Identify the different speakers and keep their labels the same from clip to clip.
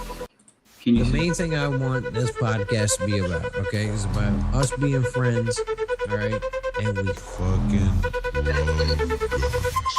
Speaker 1: Can
Speaker 2: The
Speaker 1: you see?
Speaker 2: main thing I want this podcast to be about, okay, is about us being friends, all right, and we fucking love guns.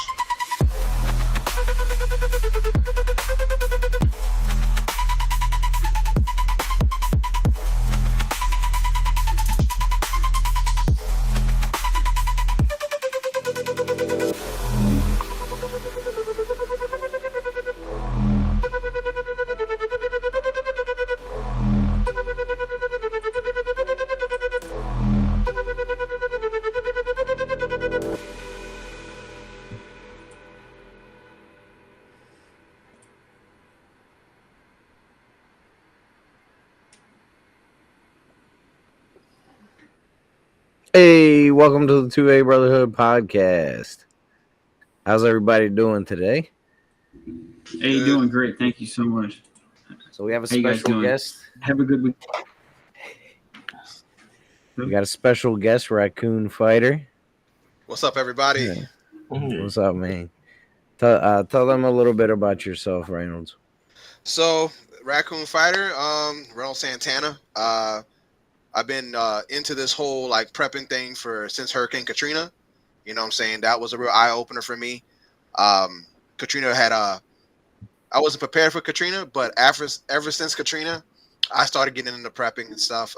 Speaker 3: Hey, welcome to the 2A Brotherhood podcast. How's everybody doing today?
Speaker 1: Hey, doing great. Thank you so much.
Speaker 3: So we have a
Speaker 1: How you guys
Speaker 3: special
Speaker 1: doing?
Speaker 3: guest.
Speaker 1: Have a good week.
Speaker 3: We got a special guest, Raccoon Fighter.
Speaker 4: What's up, everybody?
Speaker 3: Yeah. What's up, man? Tell them a little bit about yourself, Reynolds.
Speaker 4: So, Raccoon Fighter, Reynolds Santana. I've been into this whole like prepping thing since Hurricane Katrina. You know what I'm saying? That was a real eye opener for me. Katrina had I wasn't prepared for Katrina, but ever since Katrina, I started getting into prepping and stuff.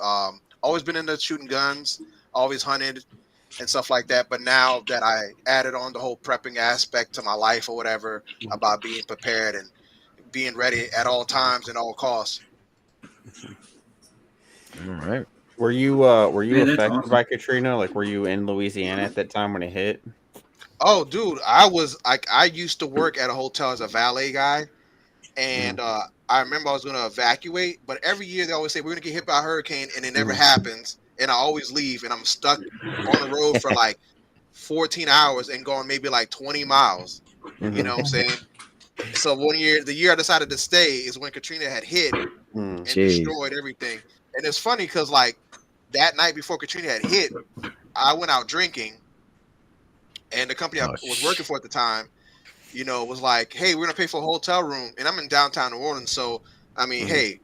Speaker 4: Always been into shooting guns, always hunted and stuff like that. But now that I added on the whole prepping aspect to my life or whatever about being prepared and being ready at all times and all costs.
Speaker 3: All right.
Speaker 5: Were you
Speaker 1: Man, that's
Speaker 5: affected
Speaker 1: awesome.
Speaker 5: by Katrina? Like, were you in Louisiana at that time when it hit?
Speaker 4: Oh, dude, I used to work at a hotel as a valet guy, and I remember I was going to evacuate, but every year they always say we're going to get hit by a hurricane, and it never happens, and I always leave, and I'm stuck on the road for like 14 hours and going maybe like 20 miles. You know what I'm saying? So the year I decided to stay is when Katrina had hit and destroyed everything. And it's funny because like that night before Katrina had hit, I went out drinking, and the company I was working for at the time, you know, was like, "Hey, we're gonna pay for a hotel room," and I'm in downtown New Orleans, so I mean, hey,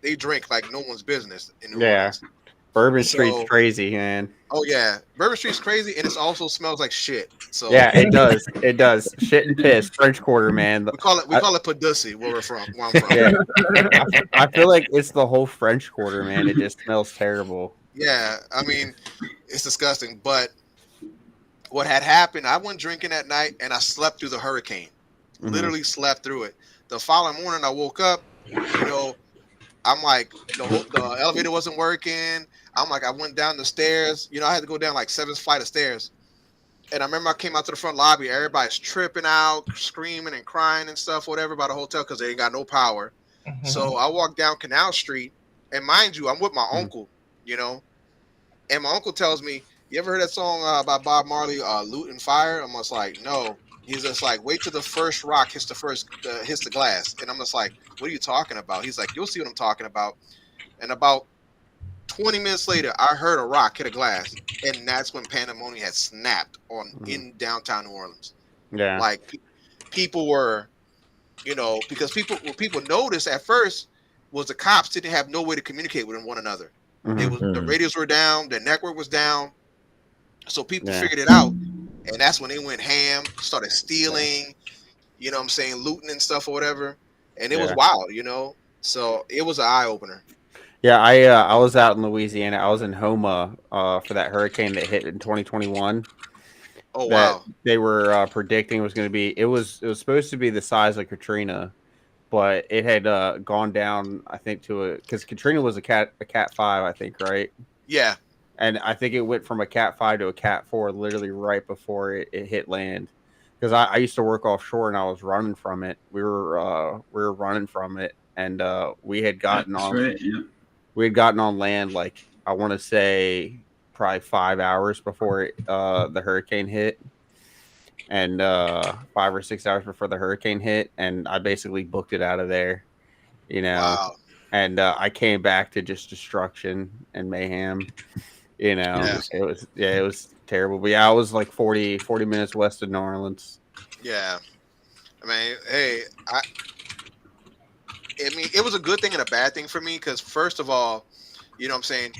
Speaker 4: they drink like no one's business in New Orleans.
Speaker 5: Bourbon Street's crazy, man.
Speaker 4: Oh yeah, Bourbon Street's crazy, and it also smells like shit. So
Speaker 5: yeah, it does. It does. Shit and piss. French Quarter, man.
Speaker 4: We call it Padussy where I'm from.
Speaker 5: Yeah. I feel like it's the whole French Quarter, man. It just smells terrible.
Speaker 4: Yeah, I mean, it's disgusting. But what had happened, I went drinking that night, and I slept through the hurricane. Literally slept through it. The following morning, I woke up. You know, I'm like, the elevator wasn't working. I'm like, I went down the stairs. You know, I had to go down like 7th flight of stairs. And I remember I came out to the front lobby. Everybody's tripping out, screaming and crying and stuff, whatever, about the hotel because they ain't got no power. So I walked down Canal Street. And mind you, I'm with my uncle, you know. And my uncle tells me, "You ever heard that song by Bob Marley, Loot and Fire?" I'm just like, no. He's just like, wait till the first rock hits the glass. And I'm just like, what are you talking about? He's like, you'll see what I'm talking about. And about 20 minutes later, I heard a rock hit a glass. And that's when pandemonium had snapped in downtown New Orleans.
Speaker 5: Yeah.
Speaker 4: Like people were, you know, because what people noticed at first was the cops didn't have no way to communicate with one another. The radios were down, the network was down. So people figured it out. And that's when they went ham, started stealing, you know what I'm saying, looting and stuff or whatever. And it was wild, you know. So it was an eye opener.
Speaker 5: Yeah, I was out in Louisiana. I was in Homa for that hurricane that hit in 2021.
Speaker 4: Oh wow!
Speaker 5: They were predicting was going to be. It was supposed to be the size of Katrina, but it had gone down. I think because Katrina was a Cat 5, I think, right?
Speaker 4: Yeah.
Speaker 5: And I think it went from a Cat 5 to a Cat 4 literally right before it hit land. Because I used to work offshore and I was running from it. We were running from it, and we had gotten on.
Speaker 1: Right, yeah.
Speaker 5: We had gotten on land like I want to say probably 5 hours before the hurricane hit, and 5 or 6 hours before the hurricane hit, and I basically booked it out of there, you know.
Speaker 4: Wow.
Speaker 5: And I came back to just destruction and mayhem. You know, it was terrible. But yeah, I was like 40 minutes west of New Orleans.
Speaker 4: Yeah. I mean, hey, I mean, it was a good thing and a bad thing for me because first of all, you know what I'm saying,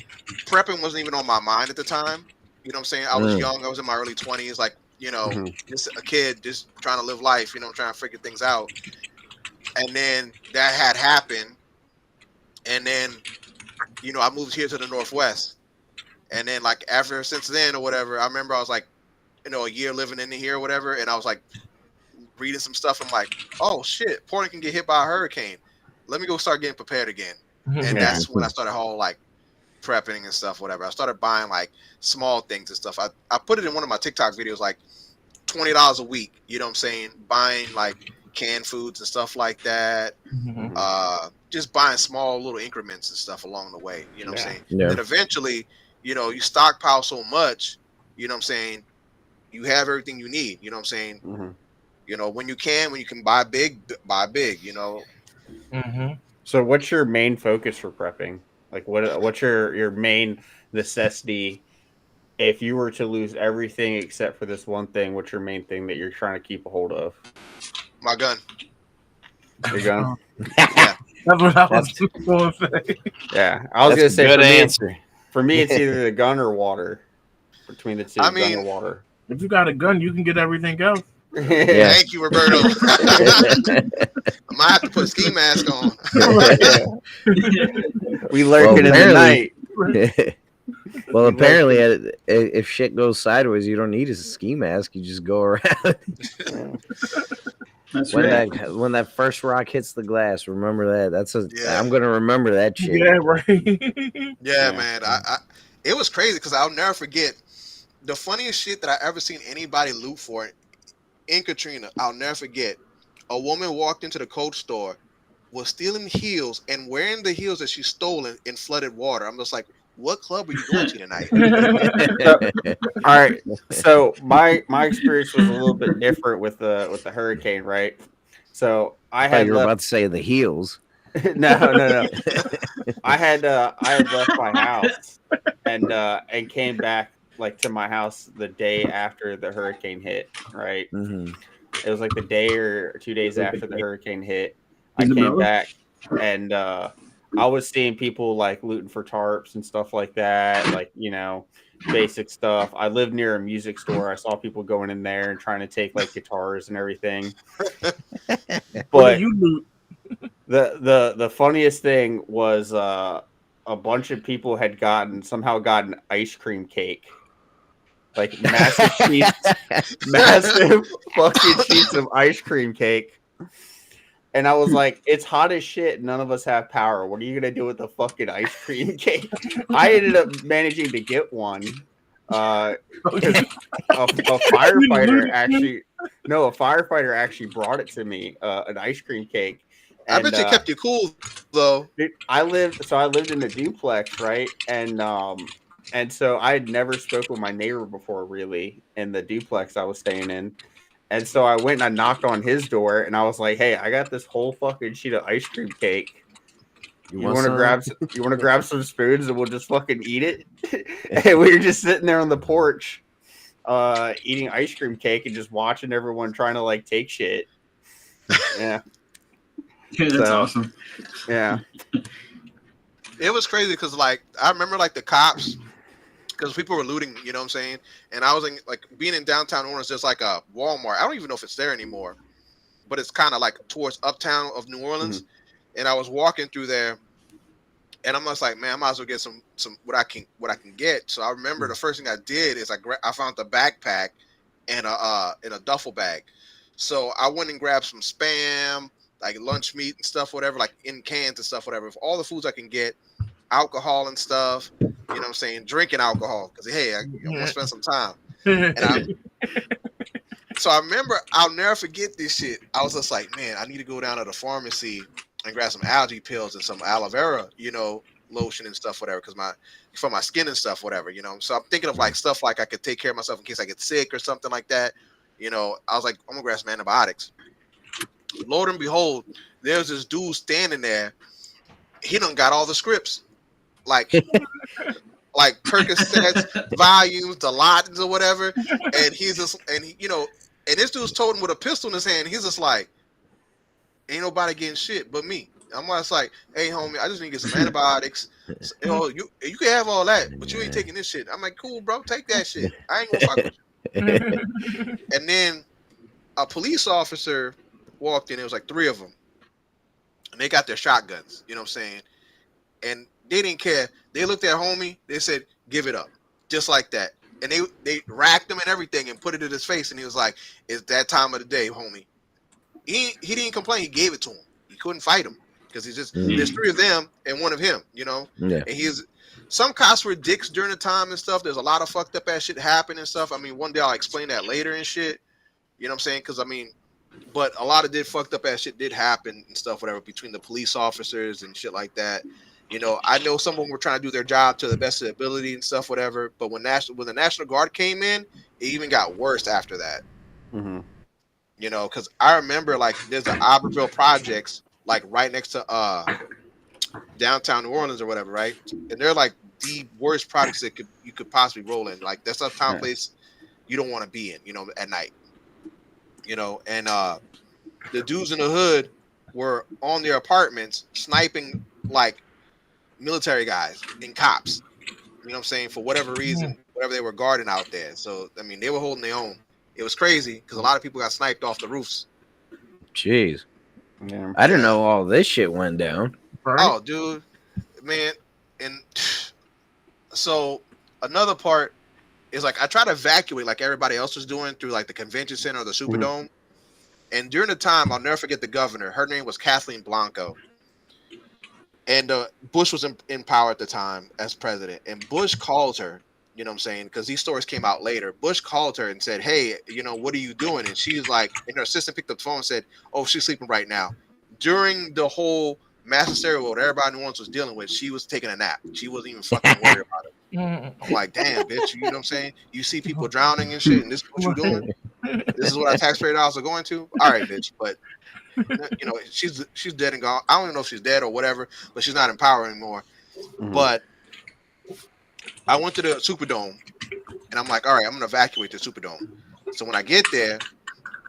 Speaker 4: prepping wasn't even on my mind at the time. You know what I'm saying? I was young. I was in my early 20s, like, you know, just a kid just trying to live life, you know, trying to figure things out. And then that had happened. And then, you know, I moved here to the Northwest. And then, like, ever since then or whatever, I remember I was like, you know, a year living in here or whatever. And I was like reading some stuff. I'm like, oh, shit, Portland can get hit by a hurricane. Let me go start getting prepared again. And that's when I started whole, like, prepping and stuff, whatever. I started buying like small things and stuff. I put it in one of my TikTok videos, like $20 a week, you know what I'm saying? Buying like canned foods and stuff like that. Just buying small little increments and stuff along the way, you know what I'm saying?
Speaker 3: Yeah.
Speaker 4: And eventually, you know, you stockpile so much, you know what I'm saying? You have everything you need, you know what I'm saying? You know, when you can buy big, you know.
Speaker 5: So what's your main focus for prepping? Like what's your main necessity? If you were to lose everything except for this one thing, what's your main thing that you're trying to keep a hold of?
Speaker 4: My gun.
Speaker 5: Your gun?
Speaker 4: Yeah.
Speaker 6: That's what I was going to say.
Speaker 5: Yeah. I was going to say
Speaker 3: good answer.
Speaker 5: For me, it's either the gun or water. Between the two,
Speaker 4: I
Speaker 5: gun
Speaker 4: mean,
Speaker 5: or water.
Speaker 6: If you got a gun, you can get everything else.
Speaker 3: Yeah.
Speaker 4: Thank you, Roberto. I might have to put a ski mask on.
Speaker 5: We lurking in the night.
Speaker 3: Well, apparently, if shit goes sideways, you don't need a ski mask. You just go around.
Speaker 1: That's
Speaker 3: when
Speaker 1: right.
Speaker 3: when that first rock hits the glass, remember that.
Speaker 4: Yeah.
Speaker 3: I'm gonna remember that shit.
Speaker 6: Yeah, right.
Speaker 4: Yeah, man. I it was crazy because I'll never forget the funniest shit that I ever seen anybody loot for in Katrina. I'll never forget. A woman walked into the Coach store, was stealing heels and wearing the heels that she stole in flooded water. I'm just like, what club are you going to tonight?
Speaker 5: All right. So my experience was a little bit different with the hurricane, right? So I had
Speaker 3: you were about to say the heels.
Speaker 5: No. I had left my house and came back like to my house the day after the hurricane hit, right? It was like the day or 2 days after the hurricane hit. I came back and I was seeing people like looting for tarps and stuff like that, like, you know, basic stuff. I lived near a music store. I saw people going in there and trying to take like guitars and everything. But
Speaker 6: you loot?
Speaker 5: the funniest thing was a bunch of people had somehow gotten ice cream cake. Like massive fucking sheets of ice cream cake. And I was like, it's hot as shit. None of us have power. What are you going to do with the fucking ice cream cake? I ended up managing to get one. A firefighter actually brought it to me, an ice cream cake. And,
Speaker 4: I bet you kept you cool, though.
Speaker 5: Dude, I lived in a duplex, right? And so I had never spoke with my neighbor before, really, in the duplex I was staying in. And so I went and I knocked on his door, and I was like, "Hey, I got this whole fucking sheet of ice cream cake. You want to grab some spoons, and we'll just fucking eat it?" And we were just sitting there on the porch, eating ice cream cake and just watching everyone trying to like take shit. Yeah,
Speaker 1: That's awesome.
Speaker 5: Yeah,
Speaker 4: it was crazy because like I remember like the cops. Because people were looting, you know what I'm saying? And I was in, like, being in downtown Orleans, there's like a Walmart. I don't even know if it's there anymore, but it's kind of like towards uptown of New Orleans. And I was walking through there, and I'm just like, man, I might as well get some what I can get. So I remember the first thing I did is I found the backpack and a duffel bag. So I went and grabbed some Spam, like lunch meat and stuff, whatever, like in cans and stuff, whatever. All the foods I can get, alcohol and stuff. You know what I'm saying? Drinking alcohol. Because, hey, I want to spend some time. So I remember, I'll never forget this shit. I was just like, man, I need to go down to the pharmacy and grab some algae pills and some aloe vera, you know, lotion and stuff, whatever, for my skin and stuff, whatever, you know. So I'm thinking of like stuff like I could take care of myself in case I get sick or something like that. You know, I was like, I'm going to grab some antibiotics. Lord and behold, there's this dude standing there. He done got all the scripts. Like Percocets, volumes, Dilaudid or whatever, and he's just, and he, you know, and this dude's toting with a pistol in his hand. He's just like, ain't nobody getting shit but me. I'm just like, hey, homie, I just need to get some antibiotics. So, you can have all that, but you ain't taking this shit. I'm like, cool, bro, take that shit. I ain't gonna fuck with you. And then a police officer walked in. There was like 3 of them, and they got their shotguns. You know what I'm saying? And they didn't care. They looked at homie. They said, "Give it up," just like that. And they racked him and everything and put it in his face. And he was like, "It's that time of the day, homie." He didn't complain. He gave it to him. He couldn't fight him because he's just there's 3 of them and 1 of him. You know.
Speaker 3: Yeah.
Speaker 4: And some cops were dicks during the time and stuff. There's a lot of fucked up ass shit happening and stuff. I mean, one day I'll explain that later and shit. You know what I'm saying? Because I mean, but a lot of fucked up ass shit did happen and stuff, whatever, between the police officers and shit like that. You know, I know some of them were trying to do their job to the best of their ability and stuff, whatever. But when the National Guard came in, it even got worse after that.
Speaker 5: Mm-hmm.
Speaker 4: You know, because I remember like there's an Iberville projects like right next to downtown New Orleans or whatever, right? And they're like the worst projects that you could possibly roll in. Like that's a town place you don't want to be in, you know, at night. You know, and the dudes in the hood were on their apartments sniping like military guys and cops. You know what I'm saying? For whatever reason, whatever they were guarding out there. So I mean, they were holding their own. It was crazy because a lot of people got sniped off the roofs.
Speaker 3: Jeez.
Speaker 5: Yeah.
Speaker 3: I didn't know all this shit went down.
Speaker 4: Oh, dude, man. And so another part is like I try to evacuate like everybody else was doing through like the convention center or the Superdome. And during the time, I'll never forget the governor. Her name was Kathleen Blanco. And Bush was in power at the time as president. And Bush called her, you know what I'm saying? Because these stories came out later. Bush called her and said, hey, you know, what are you doing? And she's like, and her assistant picked up the phone and said, oh, she's sleeping right now. During the whole mass hysteria, what everybody in New Orleans was dealing with, she was taking a nap. She wasn't even fucking worried about it. I'm like, damn, bitch, you know what I'm saying? You see people drowning and shit, and this is what you're doing? This is what our taxpayer dollars are going to? All right, bitch. But, you know, she's dead and gone. I don't even know if she's dead or whatever, but she's not in power anymore. But I went to the Superdome, and I'm like, all right, I'm going to evacuate the Superdome. So when I get there,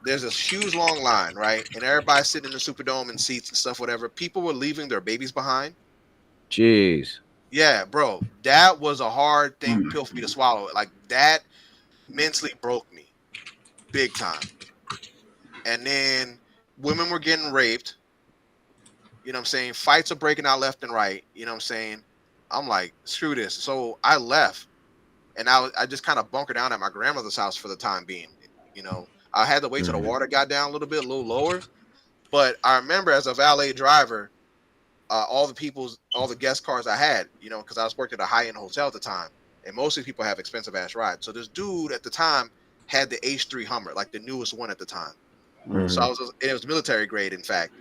Speaker 4: there's this huge long line, right? And everybody's sitting in the Superdome in seats and stuff, whatever. People were leaving their babies behind.
Speaker 3: Jeez.
Speaker 4: Yeah, bro, that was a hard pill for me to swallow. Like that mentally broke me big time. And then women were getting raped. You know what I'm saying? Fights are breaking out left and right. You know what I'm saying? I'm like, screw this. So I left, and I just kind of bunkered down at my grandmother's house for the time being. You know, I had to wait till the water got down a little lower. But I remember as a valet driver, all the guest cars I had, you know, because I was working at a high-end hotel at the time, and most of these people have expensive ass rides. So this dude at the time had the H3 Hummer, like the newest one at the time. So it was military grade, in fact.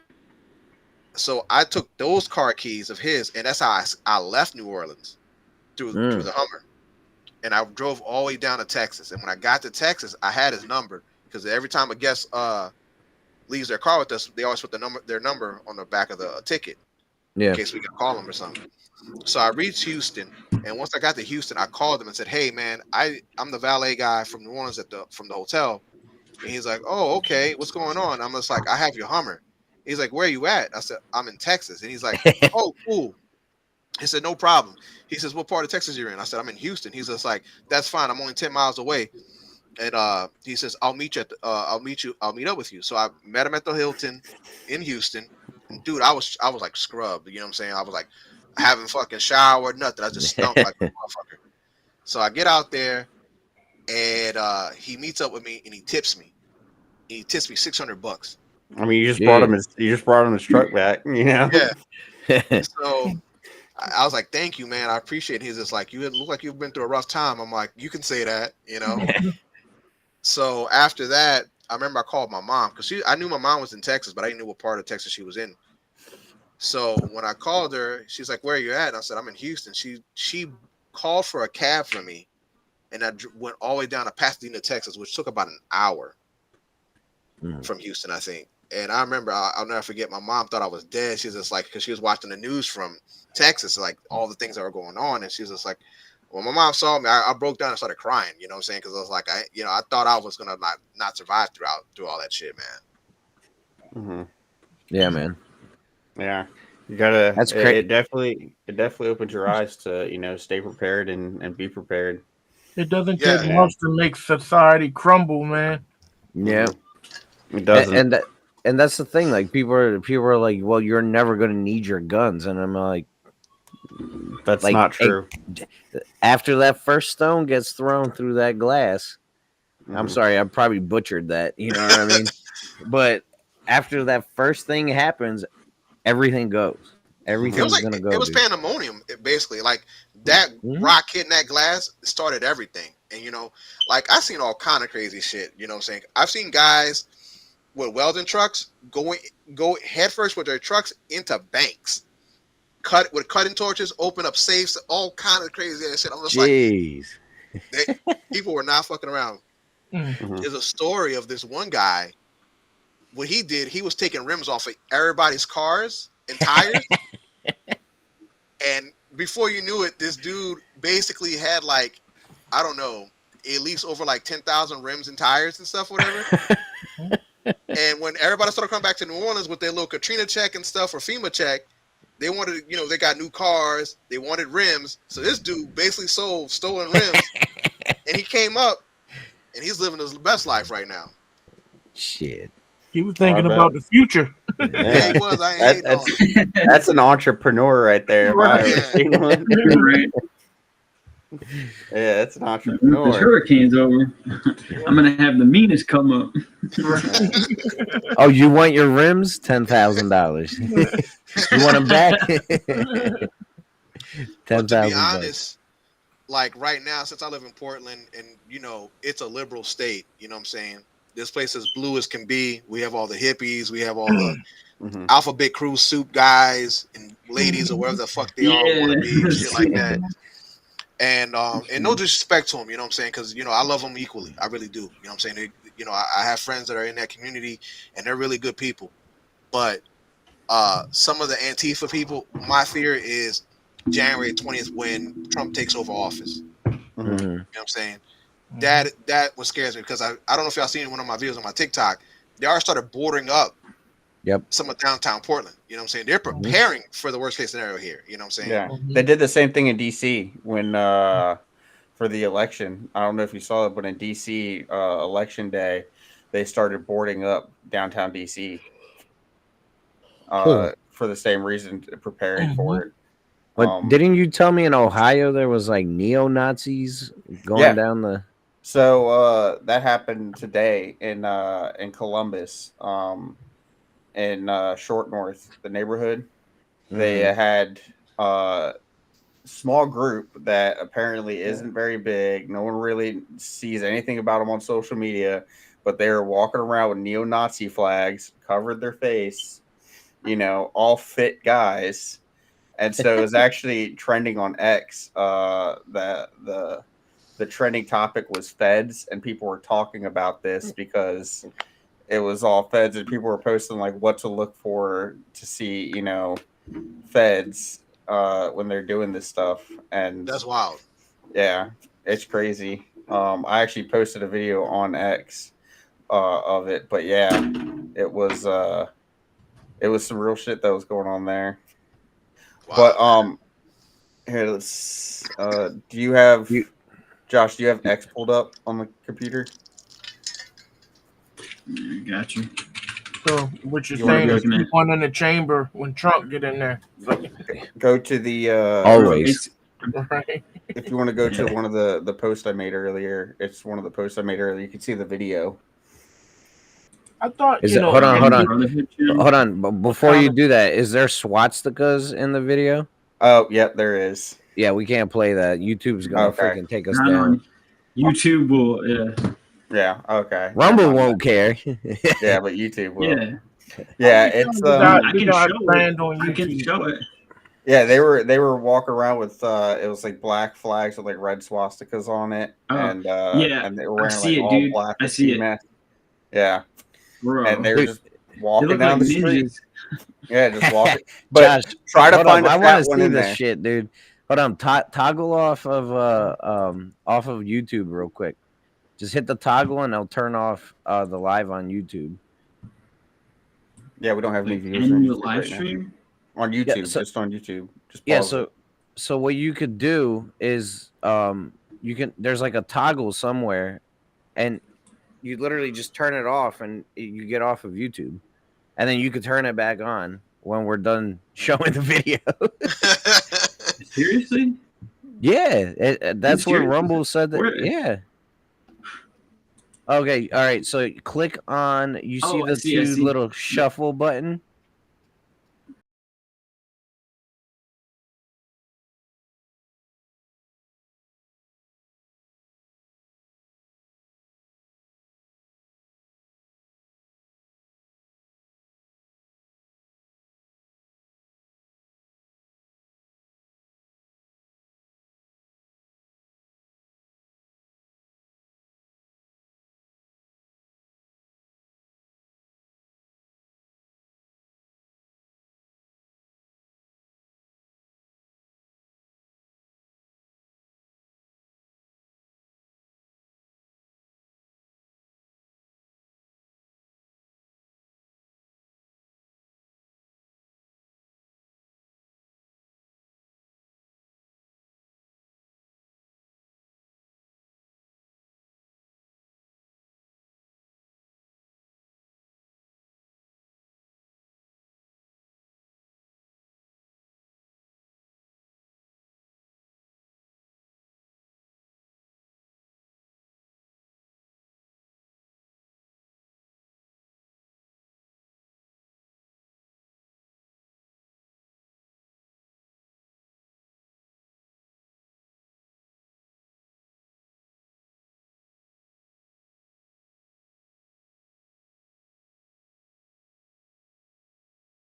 Speaker 4: So I took those car keys of his, and that's how I left New Orleans through the Hummer, and I drove all the way down to Texas. And when I got to Texas, I had his number because every time a guest leaves their car with us, they always put their number on the back of the ticket. In case we can call them or something. So I reached Houston, and once I got to Houston, I called him and said, "Hey, man, I'm the valet guy from New Orleans from the hotel." And he's like, "Oh, okay, what's going on?" I'm just like, "I have your Hummer." He's like, "Where are you at?" I said, "I'm in Texas." And he's like, "Oh, cool." He said, "No problem." He says, "What part of Texas you're in?" I said, "I'm in Houston." He's just like, "That's fine. I'm only 10 miles away." And he says, "I'll meet you I'll meet up with you." So I met him at the Hilton in Houston. And dude, I was like scrubbed, you know what I'm saying? I was like, I haven't fucking showered, nothing. I just stunk like a motherfucker. So I get out there, and he meets up with me, and he tips me. He tips me $600.
Speaker 5: I mean, you just brought him his truck back, you know?
Speaker 4: Yeah. So I was like, "Thank you, man. I appreciate it." He's just like, "You look like you've been through a rough time." I'm like, "You can say that, you know." So after that, I remember I called my mom because I knew my mom was in Texas, but I didn't know what part of Texas she was in. So when I called her, she's like, "Where are you at?" And I said, "I'm in Houston." She called for a cab for me, and I went all the way down to Pasadena, Texas, which took about an hour from Houston, I think. And I remember, I'll never forget, my mom thought I was dead. She's just like, because she was watching the news from Texas, like all the things that were going on. And she was just like, when my mom saw me, I broke down and started crying, you know what I'm saying? Because I was like, I thought I was going to not survive through all that shit, man.
Speaker 3: Yeah, man.
Speaker 5: Yeah. You gotta.
Speaker 3: That's great.
Speaker 5: It definitely opens your eyes to stay prepared and be prepared.
Speaker 6: It doesn't take
Speaker 4: Yeah.
Speaker 6: much to make society crumble, man.
Speaker 3: Yeah,
Speaker 5: It doesn't.
Speaker 3: and that's the thing. Like people are like, well, you're never gonna need your guns, and I'm like,
Speaker 5: That's
Speaker 3: like,
Speaker 5: not true.
Speaker 3: after that first stone gets thrown through that glass. I'm
Speaker 5: Mhm.
Speaker 3: sorry, I probably butchered that. You know what I mean? But after that first thing happens, everything goes.
Speaker 4: It
Speaker 3: Everything's
Speaker 4: was like
Speaker 3: gonna go.
Speaker 4: it was
Speaker 3: Dude.
Speaker 4: pandemonium. Basically, like that
Speaker 3: Mhm.
Speaker 4: rock hitting that glass started everything. And like I've seen all kind of crazy shit. You know what I'm saying? I've seen guys with welding trucks go headfirst with their trucks into banks, cut with cutting torches, open up safes, all kind of crazy ass shit. I'm just
Speaker 3: Jeez.
Speaker 4: like, people were not fucking around.
Speaker 5: Mhm.
Speaker 4: There's a story of this one guy. What he did, he was taking rims off of everybody's cars and tires. And before you knew it, this dude basically had like, I don't know, at least over like 10,000 rims and tires and stuff, whatever. And when everybody started coming back to New Orleans with their little Katrina check and stuff or FEMA check, they wanted, they got new cars, they wanted rims. So this dude basically sold stolen rims, and he came up, and he's living his best life right now.
Speaker 3: Shit.
Speaker 6: He was thinking
Speaker 5: I bet.
Speaker 6: about the future.
Speaker 4: Yeah, he was. I ain't hating on him.
Speaker 5: That's an entrepreneur right there. If I ever
Speaker 4: Yeah.
Speaker 5: seen one.
Speaker 1: Right.
Speaker 5: Yeah, that's an
Speaker 1: This
Speaker 5: entrepreneur.
Speaker 1: hurricane's over. I'm gonna have the meanest come up.
Speaker 3: Oh, you want your rims? $10,000. You want them back?
Speaker 4: But to be
Speaker 3: $10,000.
Speaker 4: honest, like right now, since I live in Portland, and it's a liberal state. You know what I'm saying? This place is blue as can be. We have all the hippies. We have all the
Speaker 5: Mhm.
Speaker 4: alphabet crew soup guys and ladies or whatever the fuck they all want to be, and shit like that. And no disrespect to them, you know what I'm saying? Because I love them equally. I really do. You know what I'm saying? I have friends that are in that community, and they're really good people. But some of the Antifa people, my fear is January 20th when Trump takes over office.
Speaker 5: Mhm.
Speaker 3: Mhm.
Speaker 4: You know what I'm saying? That what scares me, because I don't know if y'all seen one of my videos on my TikTok. They already started boarding up some of downtown Portland. You know what I'm saying? They're preparing for the worst case scenario here. You know what I'm saying?
Speaker 5: Yeah, they did the same thing in DC when for the election. I don't know if you saw it, but in DC election day, they started boarding up downtown DC
Speaker 3: Cool.
Speaker 5: for the same reason, preparing for it.
Speaker 3: But didn't you tell me in Ohio there was like neo-Nazis going
Speaker 5: Yeah.
Speaker 3: down the...
Speaker 5: So that happened today in Columbus, in Short North, the neighborhood. They had a small group that apparently isn't very big. No one really sees anything about them on social media, but they were walking around with neo-Nazi flags, covered their face, all fit guys. And so it was actually trending on X. The trending topic was feds, and people were talking about this because it was all feds, and people were posting like what to look for to see, feds when they're doing this stuff. And
Speaker 4: That's wild.
Speaker 5: yeah, it's crazy. I actually posted a video on X of it, but yeah, it was some real shit that was going on there.
Speaker 4: Wow.
Speaker 5: But here, let's. Do you have Josh? Do you have X pulled up on the computer?
Speaker 1: Got you.
Speaker 6: So what you're
Speaker 5: You wanna
Speaker 6: saying
Speaker 5: be
Speaker 6: is
Speaker 1: looking at-
Speaker 6: keep one in the chamber when Trump get in there.
Speaker 5: Go to the
Speaker 3: Always.
Speaker 6: Right.
Speaker 5: if you want to go to one of the posts I made earlier. It's one of the posts I made earlier. You can see the video.
Speaker 6: I thought
Speaker 3: Is it, hold on.
Speaker 1: Brotherhood channel?
Speaker 3: Hold on. But before you do that, is there swastikas in the video?
Speaker 5: Oh, yep, there is.
Speaker 3: Yeah, we can't play that. YouTube's gonna
Speaker 5: Okay.
Speaker 3: freaking take us
Speaker 1: Not
Speaker 3: down.
Speaker 1: on YouTube will. Yeah.
Speaker 5: Yeah. Okay.
Speaker 3: Rumble won't care.
Speaker 5: Yeah, but YouTube will.
Speaker 1: Yeah.
Speaker 5: Yeah, it's
Speaker 1: I
Speaker 6: You
Speaker 1: can
Speaker 6: know, I
Speaker 1: show
Speaker 6: planned
Speaker 1: it.
Speaker 6: on
Speaker 1: I can
Speaker 6: YouTube.
Speaker 1: show it.
Speaker 5: yeah, they were walking around with it was like black flags with like red swastikas on it,
Speaker 1: Oh,
Speaker 5: and
Speaker 1: yeah,
Speaker 5: and they were wearing
Speaker 1: see
Speaker 5: like
Speaker 1: it,
Speaker 5: all
Speaker 1: dude.
Speaker 5: black.
Speaker 1: I see it.
Speaker 5: masks. Yeah,
Speaker 1: Bro.
Speaker 5: and they were just
Speaker 1: They
Speaker 5: walking
Speaker 1: look
Speaker 5: down
Speaker 1: like
Speaker 5: the street.
Speaker 1: ninjas.
Speaker 5: Yeah, just walking. But
Speaker 3: Josh,
Speaker 5: try to
Speaker 3: hold
Speaker 5: find
Speaker 3: up.
Speaker 5: a
Speaker 3: I want
Speaker 5: fat
Speaker 3: to
Speaker 5: one
Speaker 3: see
Speaker 5: in
Speaker 3: this
Speaker 5: there.
Speaker 3: shit, dude. Hold on. Toggle off of YouTube real quick. Just hit the toggle and it'll turn off the live on YouTube.
Speaker 5: Yeah, we don't have any
Speaker 1: Like,
Speaker 5: views or
Speaker 1: end the
Speaker 5: anything
Speaker 1: live
Speaker 5: right now.
Speaker 1: stream.
Speaker 5: On YouTube,
Speaker 3: so-
Speaker 5: just on YouTube. Just
Speaker 3: Yeah,
Speaker 5: pause it.
Speaker 3: so what you could do is you can there's like a toggle somewhere, and you literally just turn it off and you get off of YouTube, and then you could turn it back on when we're done showing the video.
Speaker 1: Seriously?
Speaker 3: Yeah, that's what
Speaker 1: serious?
Speaker 3: Rumble said that.
Speaker 1: Where?
Speaker 3: Yeah. Okay, all right. So click on you see
Speaker 1: Oh, I
Speaker 3: the
Speaker 1: see, I
Speaker 3: two
Speaker 1: see.
Speaker 3: little shuffle button.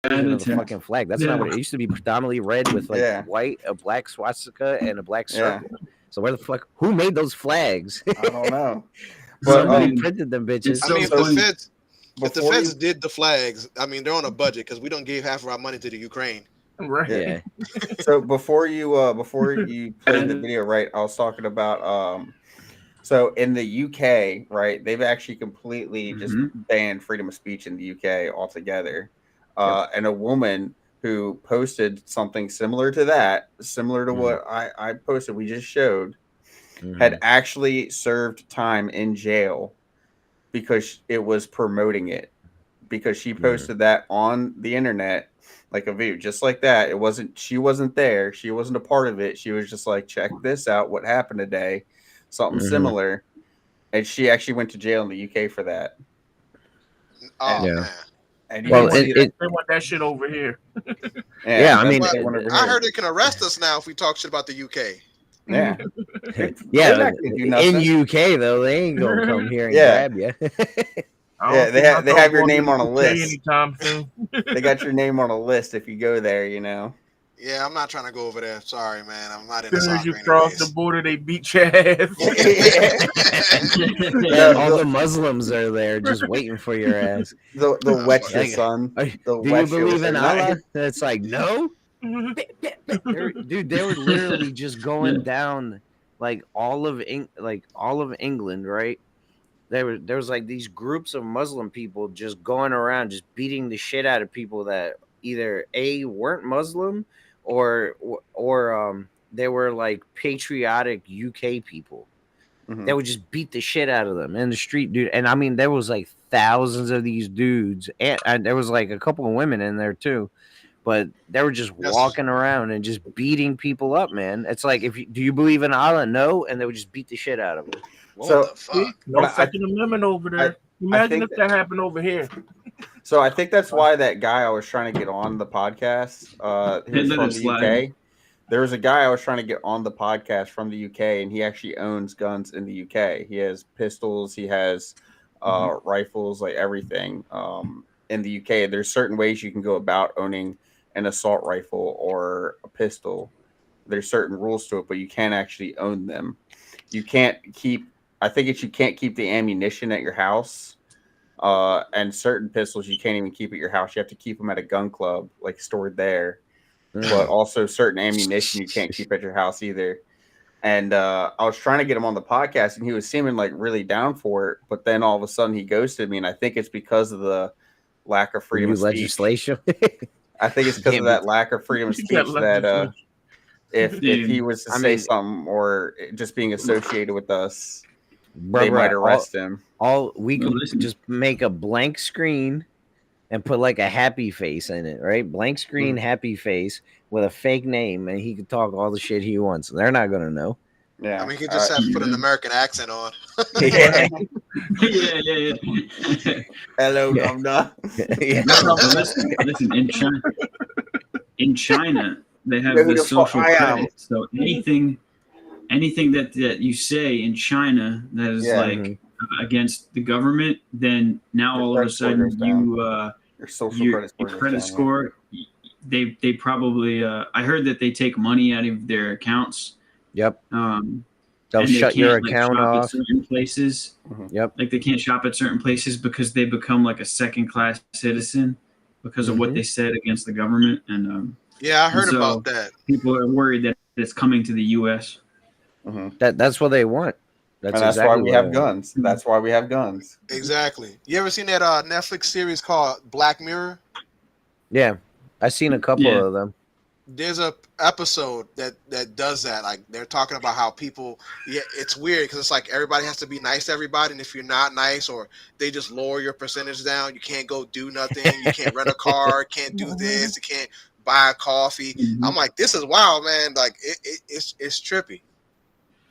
Speaker 3: Of the fucking flag. That's not what it used to be. Predominantly red with like
Speaker 5: Yeah.
Speaker 3: white, a black swastika, and a black
Speaker 5: Yeah.
Speaker 3: circle. So where the fuck? Who made those flags?
Speaker 5: I don't know.
Speaker 1: But,
Speaker 3: Somebody printed them bitches.
Speaker 1: it's
Speaker 4: I
Speaker 1: so
Speaker 4: mean, if
Speaker 1: funny.
Speaker 4: the feds did the flags, I mean, they're on a budget because we don't give half of our money to the Ukraine.
Speaker 6: Right.
Speaker 3: Yeah.
Speaker 5: So before you played the video, right? I was talking about so in the UK, right? They've actually completely just banned freedom of speech in the UK altogether. And a woman who posted something similar to that, similar to what I posted, we just showed, had actually served time in jail because it was promoting it. Because she posted that on the internet, like a video, just like that. She wasn't there. She wasn't a part of it. She was just like, check this out. What happened today? Something similar. And she actually went to jail in the UK for that.
Speaker 4: Oh,
Speaker 3: Yeah.
Speaker 4: man.
Speaker 5: And
Speaker 3: Well,
Speaker 6: They want that shit over here.
Speaker 3: Yeah, I mean,
Speaker 4: But
Speaker 5: they want over
Speaker 4: I
Speaker 5: here.
Speaker 4: heard they can arrest us now if we talk shit about the UK.
Speaker 5: Yeah.
Speaker 3: yeah.
Speaker 5: They're not gonna do
Speaker 3: In
Speaker 5: nothing.
Speaker 3: UK though, they ain't gonna come here and
Speaker 5: Yeah.
Speaker 3: grab you.
Speaker 5: Yeah, they have your name on a list.
Speaker 6: Anytime soon.
Speaker 5: They got your name on a list if you go there, you know.
Speaker 4: Yeah, I'm not trying to go over there. Sorry, man. I'm not in
Speaker 6: As soon as
Speaker 4: soccer
Speaker 6: you cross
Speaker 4: anyways.
Speaker 6: the border, they beat your ass.
Speaker 3: Yeah, all the Muslims are there just waiting for your ass.
Speaker 5: The wet your
Speaker 3: Like,
Speaker 5: son.
Speaker 3: Do you believe in Allah? It's like no. Dude, they were literally just going down like all of England, right? There was like these groups of Muslim people just going around just beating the shit out of people that either weren't Muslim or they were like patriotic UK people. They would just beat the shit out of them in the street, dude. And I mean, there was like thousands of these dudes, and there was like a couple of women in there too. But they were just walking around and just beating people up, man. It's like, do you believe in Allah? No, and they would just beat the shit out of them.
Speaker 4: What
Speaker 5: So-
Speaker 4: the fuck?
Speaker 6: No Second Amendment over there. Imagine
Speaker 5: think
Speaker 6: if that happened over here.
Speaker 5: So I think that's why that guy I was trying to get on the podcast, he was
Speaker 1: Let
Speaker 5: from
Speaker 1: it
Speaker 5: the
Speaker 1: slide.
Speaker 5: UK. There was a guy I was trying to get on the podcast from the UK, and he actually owns guns in the UK. He has pistols, he has rifles, like everything. In the UK, there's certain ways you can go about owning an assault rifle or a pistol. There's certain rules to it, but you can't actually own them. You can't keep. I think you can't keep the ammunition at your house. And certain pistols you can't even keep at your house. You have to keep them at a gun club, like stored there. But also certain ammunition you can't keep at your house either. And I was trying to get him on the podcast, and he was seeming like really down for it. But then all of a sudden he ghosted me, and I think it's because of the lack of freedom
Speaker 3: New
Speaker 5: of speech.
Speaker 3: legislation.
Speaker 5: I think it's because of
Speaker 3: Can't
Speaker 5: that lack of freedom of
Speaker 6: You
Speaker 5: speech
Speaker 6: got left
Speaker 5: that
Speaker 6: the switch.
Speaker 5: if he was to
Speaker 3: I
Speaker 5: say
Speaker 3: mean-
Speaker 5: something or just being associated with us,
Speaker 3: Bruh,
Speaker 5: they might
Speaker 3: bruh,
Speaker 5: arrest him.
Speaker 3: all we
Speaker 1: Well,
Speaker 3: could
Speaker 1: listen.
Speaker 3: just make a blank screen and put like a happy face in it, right? Blank screen, happy face with a fake name, and he could talk all the shit he wants. They're not gonna know.
Speaker 5: Yeah,
Speaker 4: I mean, he could just have put an American accent on.
Speaker 3: Yeah.
Speaker 1: Yeah.
Speaker 5: hello,
Speaker 3: Yeah.
Speaker 5: governor.
Speaker 3: Yeah.
Speaker 1: No, but listen. In China, they have
Speaker 5: Who
Speaker 1: the
Speaker 5: the fuck
Speaker 1: social
Speaker 5: I am?
Speaker 1: credit. So anything that you say in China that is
Speaker 5: Yeah.
Speaker 1: like against the government, then now
Speaker 5: Your
Speaker 1: all of a
Speaker 5: credit score
Speaker 1: sudden
Speaker 5: goes down.
Speaker 1: you
Speaker 5: Your social
Speaker 1: your
Speaker 5: credit score. goes
Speaker 1: credit
Speaker 5: down, yeah.
Speaker 1: score. They probably. I heard that they take money out of their accounts.
Speaker 3: Yep.
Speaker 1: Um,
Speaker 3: They'll
Speaker 1: and they
Speaker 3: shut your
Speaker 1: can't,
Speaker 3: account
Speaker 1: shop
Speaker 3: off.
Speaker 1: at certain places.
Speaker 3: Yep.
Speaker 1: Like they can't shop at certain places because they become like a second-class citizen because of what they said against the government, and
Speaker 4: Yeah, I heard
Speaker 1: So-
Speaker 4: about that.
Speaker 1: people are worried that it's coming to the U.S.
Speaker 3: That's what they want.
Speaker 5: And that's
Speaker 3: exactly
Speaker 5: why we
Speaker 3: what
Speaker 5: have
Speaker 3: they want.
Speaker 5: guns. That's why we have guns.
Speaker 4: Exactly. You ever seen that Netflix series called Black Mirror?
Speaker 3: Yeah, I've seen a couple
Speaker 1: Yeah.
Speaker 3: of them.
Speaker 4: There's a episode that does that. Like they're talking about how people. Yeah, it's weird because it's like everybody has to be nice to everybody, and if you're not nice, or they just lower your percentage down, you can't go do nothing. You can't rent a car. Can't do this. You can't buy a coffee. I'm like, this is wild, man. Like it's trippy.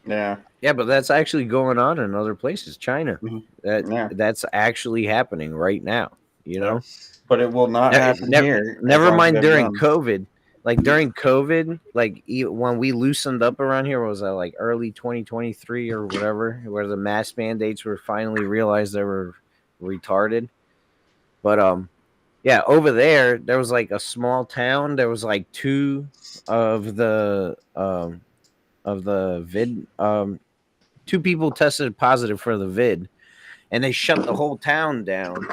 Speaker 5: Yeah.
Speaker 3: Yeah, but that's actually going on in other places. China.
Speaker 5: Yeah.
Speaker 3: That's actually happening right now. You know.
Speaker 5: But it will not happen here. as
Speaker 3: Never
Speaker 5: long as
Speaker 3: mind
Speaker 5: we have
Speaker 3: during
Speaker 5: guns.
Speaker 3: COVID. Like during COVID, like when we loosened up around here, what was that like early 2023 or whatever, where the mask mandates were finally realized they were retarded. But yeah, over there was like a small town. There was like two of the vid. Two people tested positive for the vid, and they shut the whole town down.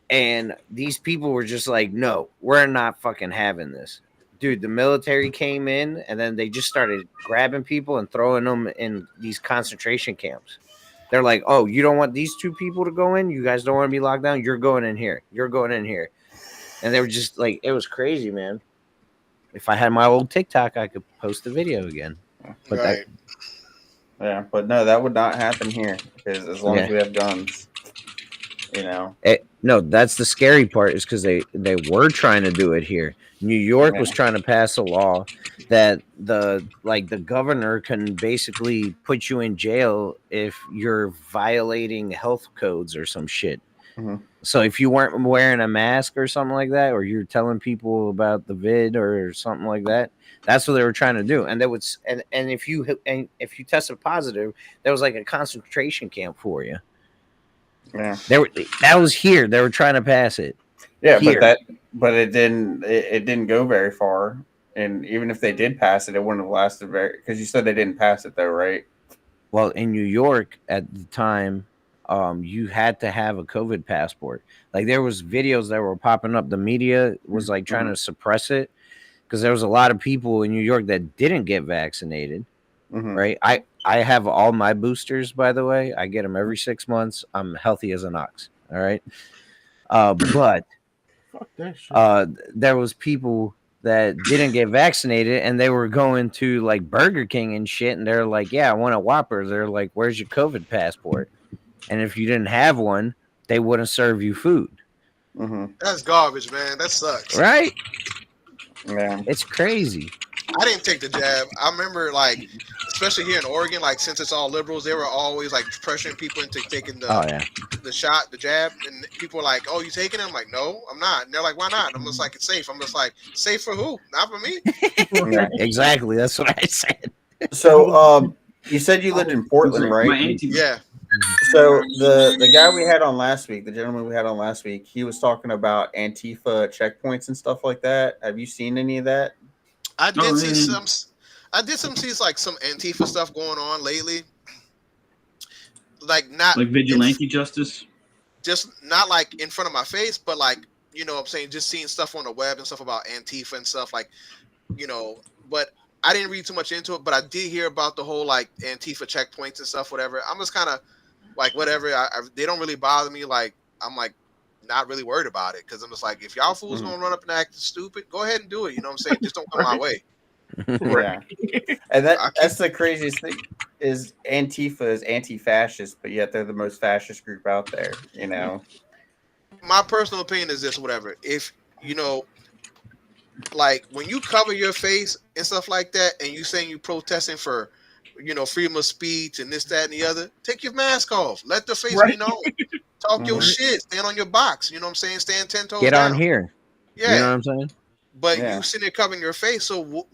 Speaker 3: And these people were just like, no, we're not fucking having this. Dude, the military came in and then they just started grabbing people and throwing them in these concentration camps. They're like, oh, you don't want these two people to go in? You guys don't want to be locked down? You're going in here. You're going in here. And they were just like, it was crazy, man. If I had my old TikTok, I could post the video again. But
Speaker 4: Right.
Speaker 5: Yeah, but no, that would not happen here because as long as we have guns, you know.
Speaker 3: No, that's the scary part is because they were trying to do it here. New York was trying to pass a law that the governor can basically put you in jail if you're violating health codes or some shit. So if you weren't wearing a mask or something like that, or you're telling people about the vid or something like that, that's what they were trying to do. And they would, and if you tested positive, there was like a concentration camp for you.
Speaker 5: Yeah,
Speaker 3: that was here. They were trying to pass it.
Speaker 5: Yeah,
Speaker 3: here.
Speaker 5: but it didn't go very far. And even if they did pass it, it wouldn't have lasted very. Because you said they didn't pass it though, right?
Speaker 3: Well, in New York at the time, you had to have a COVID passport. Like there was videos that were popping up. The media was like trying to suppress it because there was a lot of people in New York that didn't get vaccinated. Right? I have all my boosters, by the way. I get them every 6 months. I'm healthy as an ox. All right. But
Speaker 6: Fuck that shit.
Speaker 3: there was people that didn't get vaccinated and they were going to like Burger King and shit. And they're like, yeah, I want a Whopper. They're like, where's your COVID passport? And if you didn't have one, they wouldn't serve you food.
Speaker 4: That's garbage, man. That sucks.
Speaker 3: Right?
Speaker 5: Yeah.
Speaker 3: It's crazy.
Speaker 4: I didn't take the jab. I remember, like, especially here in Oregon, like, since it's all liberals, they were always, like, pressuring people into taking the shot, the jab. And people were like, oh, you taking it? I'm like, no, I'm not. And they're like, why not? I'm just like, it's safe. I'm just like, safe for who? Not for me.
Speaker 3: Yeah, exactly. That's what I said.
Speaker 5: So, you said you lived in Portland,
Speaker 1: My
Speaker 5: right?
Speaker 1: auntie,
Speaker 4: Yeah.
Speaker 5: So the guy we had on last week, the gentleman we had on last week, he was talking about Antifa checkpoints and stuff like that. Have you seen any of that?
Speaker 4: I did
Speaker 1: Oh,
Speaker 4: see
Speaker 1: yeah.
Speaker 4: see like some Antifa stuff going on lately. Like not
Speaker 1: like vigilante justice.
Speaker 4: just not like in front of my face, but like, you know what I'm saying, just seeing stuff on the web and stuff about Antifa and stuff like, you know, but I didn't read too much into it, but I did hear about the whole like Antifa checkpoints and stuff, whatever. I'm just kind of like, whatever. They don't really bother me. Like, I'm like, not really worried about it because I'm just like, if y'all fools gonna run up and act stupid, go ahead and do it. You know what I'm saying? Just don't come my way.
Speaker 5: Yeah, and that's the craziest thing is Antifa is anti-fascist, but yet they're the most fascist group out there. You know,
Speaker 4: My personal opinion is this: whatever. If you know, like when you cover your face and stuff like that, and you saying you protesting for, freedom of speech and this, that, and the other, take your mask off. Let the face be known. Talk your shit. Stand on your box. You know what I'm saying? Stand 10 toes
Speaker 3: Get
Speaker 4: down.
Speaker 3: on here.
Speaker 4: Yeah.
Speaker 3: You know what I'm saying?
Speaker 4: But you sitting there covering your face. So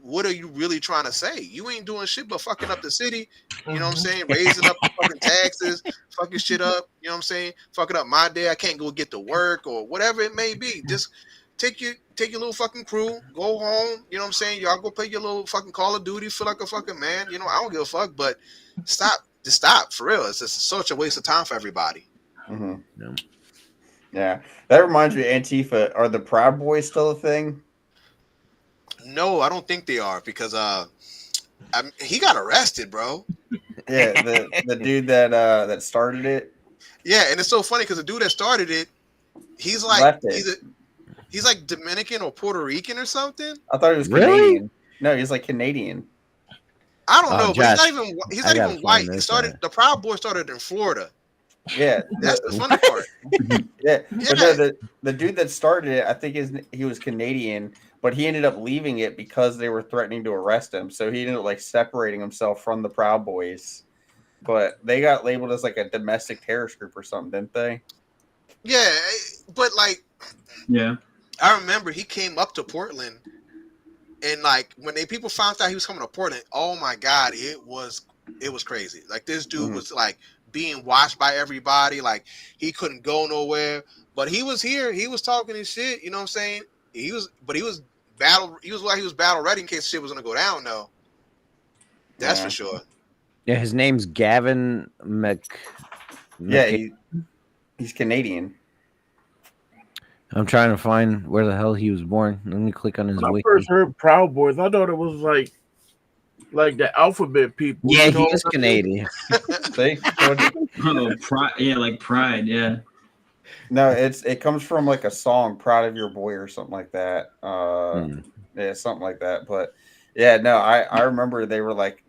Speaker 4: what are you really trying to say? You ain't doing shit but fucking up the city. You know what I'm saying? Raising up the fucking taxes, fucking shit up. You know what I'm saying? Fucking up my day. I can't go get to work or whatever it may be. Just take your little fucking crew, go home. You know what I'm saying? Y'all go play your little fucking Call of Duty. Feel like a fucking man. I don't give a fuck. But stop. Just stop for real. It's just such a waste of time for everybody.
Speaker 5: Mm-hmm. Yeah, that reminds me of Antifa. Are the Proud Boys still a thing?
Speaker 4: No, I don't think they are because he got arrested, bro.
Speaker 5: Yeah, the dude that started it.
Speaker 4: Yeah, and it's so funny because the dude that started it, he's like he's like Dominican or Puerto Rican or something.
Speaker 5: I thought he was Canadian. No, he's like Canadian.
Speaker 4: I don't know,
Speaker 3: Josh,
Speaker 4: but he's not even white. The Proud Boys started in Florida.
Speaker 5: Yeah,
Speaker 4: that's the funny part.
Speaker 5: Yeah, but no, the dude that started it, I think he was Canadian, but he ended up leaving it because they were threatening to arrest him. So he ended up like separating himself from the Proud Boys. But they got labeled as like a domestic terrorist group or something, didn't they?
Speaker 4: Yeah, but like,
Speaker 1: yeah,
Speaker 4: I remember he came up to Portland, and like when people found out he was coming to Portland, oh my god, it was crazy. Like this dude was like being watched by everybody. Like he couldn't go nowhere, but he was here. He was talking his shit. You know what I'm saying? He was battle ready in case shit was gonna go down. Though, that's for sure.
Speaker 3: Yeah, his name's Gavin
Speaker 5: Yeah, he's Canadian.
Speaker 3: I'm trying to find where the hell he was born. Let me click on his
Speaker 6: When I
Speaker 3: wiki.
Speaker 6: first heard Proud Boys, I thought it was like the alphabet people.
Speaker 3: Yeah, he is Canadian.
Speaker 5: See?
Speaker 1: Pride. Yeah, like Pride. Yeah.
Speaker 5: No, it comes from like a song, "Proud of Your Boy" or something like that. Yeah, something like that. But yeah, no, I remember they were like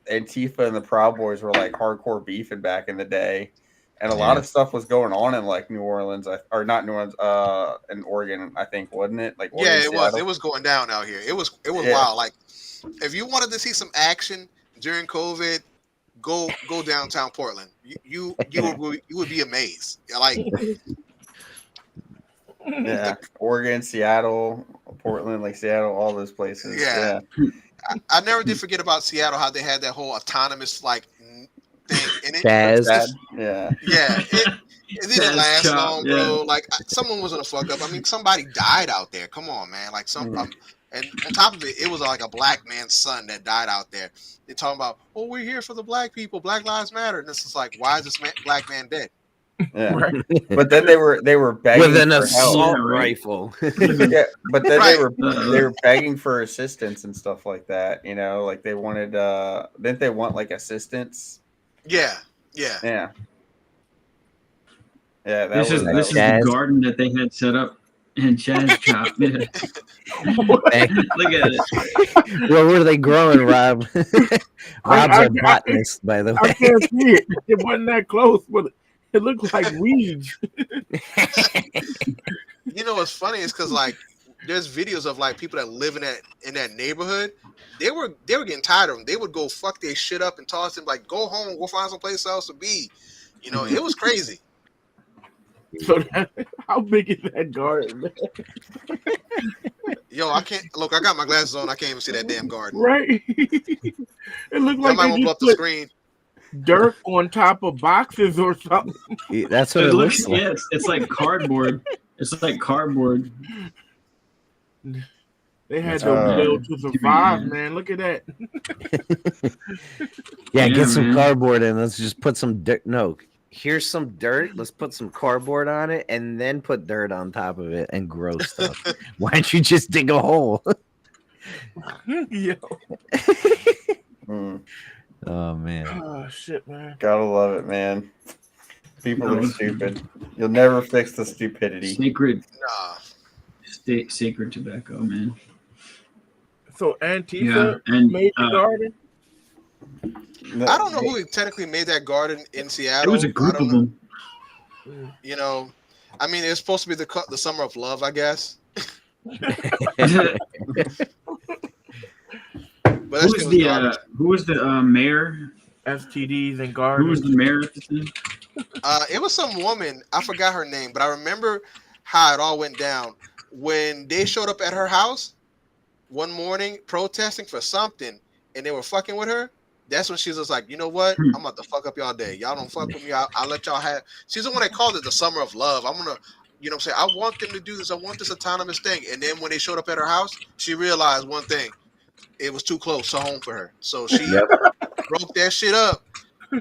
Speaker 5: Antifa and the Proud Boys were like hardcore beefing back in the day, and a lot of stuff was going on in like New Orleans, or not New Orleans, in Oregon, I think, wasn't it? Like Oregon,
Speaker 4: it was. It was going down out here. It was wild. Like if you wanted to see some action during COVID, go downtown Portland. You would be amazed. Like
Speaker 5: Oregon, Seattle, Portland, like Seattle, all those places. Yeah.
Speaker 4: I never did forget about Seattle, how they had that whole autonomous like thing in it.
Speaker 5: Yeah.
Speaker 4: It didn't last long, bro. Like someone was gonna fuck up. I mean, somebody died out there. Come on, man. Like and on top of it, it was like a black man's son that died out there. They're talking about, oh, we're here for the black people. Black lives matter. And this is like, why is this black man dead?
Speaker 5: Yeah, but then they were begging
Speaker 3: with an
Speaker 5: for
Speaker 3: assault
Speaker 5: help.
Speaker 3: rifle.
Speaker 5: Yeah, but then they were begging for assistance and stuff like that. Like they wanted. Didn't they want like assistance?
Speaker 4: Yeah.
Speaker 1: This is the garden that they had set up in Chaz Chop. Yeah. Look at it.
Speaker 3: What were they growing, Rob? Rob's a botanist, by the way.
Speaker 6: I can't see it. It wasn't that close, but it looked like weeds.
Speaker 4: You know what's funny is because like there's videos of like people that live in that neighborhood. They were getting tired of them. They would go fuck their shit up and toss them, like, go home, go find some place else to be. It was crazy.
Speaker 6: So how big is that garden, man?
Speaker 4: Yo, I can't look. I got my glasses on. I can't even see that damn garden.
Speaker 6: Right? It looked like
Speaker 4: I might blow up the screen.
Speaker 6: Dirt on top of boxes or something.
Speaker 3: That's what it looks like.
Speaker 1: Yeah, it's like cardboard. It's like cardboard.
Speaker 6: They had to build to survive, man. Look at that.
Speaker 3: Get some cardboard and let's just put some dirt. No, here's some dirt. Let's put some cardboard on it and then put dirt on top of it and grow stuff. Why don't you just dig a hole?
Speaker 6: Yo.
Speaker 3: Oh man.
Speaker 6: Oh shit, man.
Speaker 5: Gotta love it, man. People are stupid. You'll never fix the stupidity.
Speaker 1: Sacred.
Speaker 4: Nah.
Speaker 1: Sacred tobacco, man.
Speaker 6: So Antifa made the garden?
Speaker 4: I don't know who technically made that garden in Seattle.
Speaker 1: It was a group of them.
Speaker 4: You know, I mean, it's supposed to be the summer of love, I guess. But
Speaker 1: who was the mayor?
Speaker 6: STDs and gardens.
Speaker 1: Who was the mayor at the time?
Speaker 4: It was some woman. I forgot her name, but I remember how it all went down when they showed up at her house one morning protesting for something, and they were fucking with her. That's when she's just like, you know what? I'm about to fuck up y'all day. Y'all don't fuck with me. I'll let y'all have. She's the one that called it the summer of love. I'm gonna, you know what I'm saying? I want them to do this. I want this autonomous thing. And then when they showed up at her house, she realized one thing. It was too close to home for her. So she broke that shit up.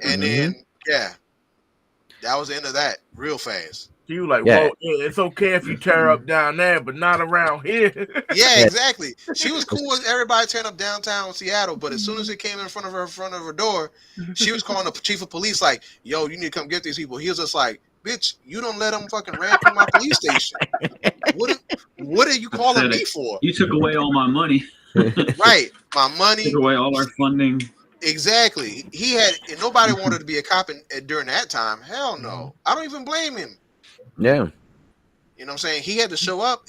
Speaker 4: And then, that was the end of that real fast.
Speaker 6: You like, well, it's okay if you tear up down there, but not around here.
Speaker 4: Yeah, exactly. She was cool with everybody tearing up downtown Seattle, but as soon as it came in front of her door, she was calling the chief of police like, yo, you need to come get these people. He was just like, bitch, you don't let them fucking ram through my police station. What are you calling me for?
Speaker 1: You took away all my money.
Speaker 4: Right. My money.
Speaker 1: Took away all our funding.
Speaker 4: Exactly. And nobody wanted to be a cop during that time. Hell no. I don't even blame him.
Speaker 3: Yeah.
Speaker 4: You know what I'm saying? He had to show up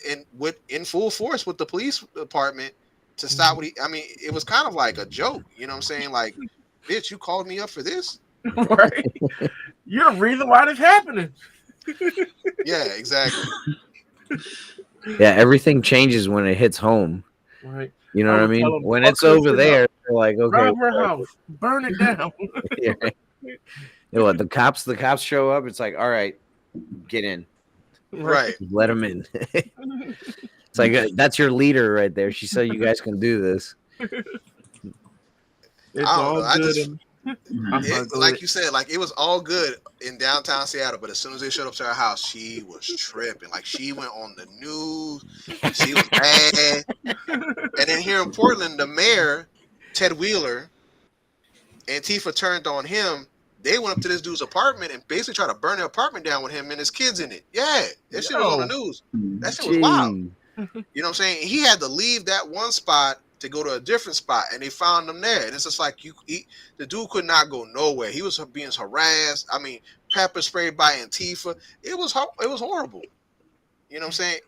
Speaker 4: in full force with the police department to stop what it was kind of like a joke. You know what I'm saying? Like, bitch, you called me up for this?
Speaker 6: Right. You're the reason why this happening.
Speaker 4: Yeah, exactly.
Speaker 3: Yeah, everything changes when it hits home.
Speaker 6: Right.
Speaker 3: You know what I mean? When it's over there, they're like, okay,
Speaker 6: rob her house, burn it down.
Speaker 3: Yeah. You know what? The cops show up. It's like, all right, get in.
Speaker 4: Right.
Speaker 3: Let them in. It's like that's your leader right there. She said you guys can do this.
Speaker 6: It's all good.
Speaker 4: Like you said, like it was all good in downtown Seattle, but as soon as they showed up to her house, she was tripping. Like she went on the news. She was mad. And then here in Portland, the mayor, Ted Wheeler, Antifa turned on him. They went up to this dude's apartment and basically tried to burn the apartment down with him and his kids in it. Yeah, that shit was on the news. That shit was wild. You know what I'm saying? He had to leave that one spot to go to a different spot, and they found him there. And it's just like the dude could not go nowhere. He was being harassed. I mean, pepper sprayed by Antifa. It was horrible. You know what I'm saying?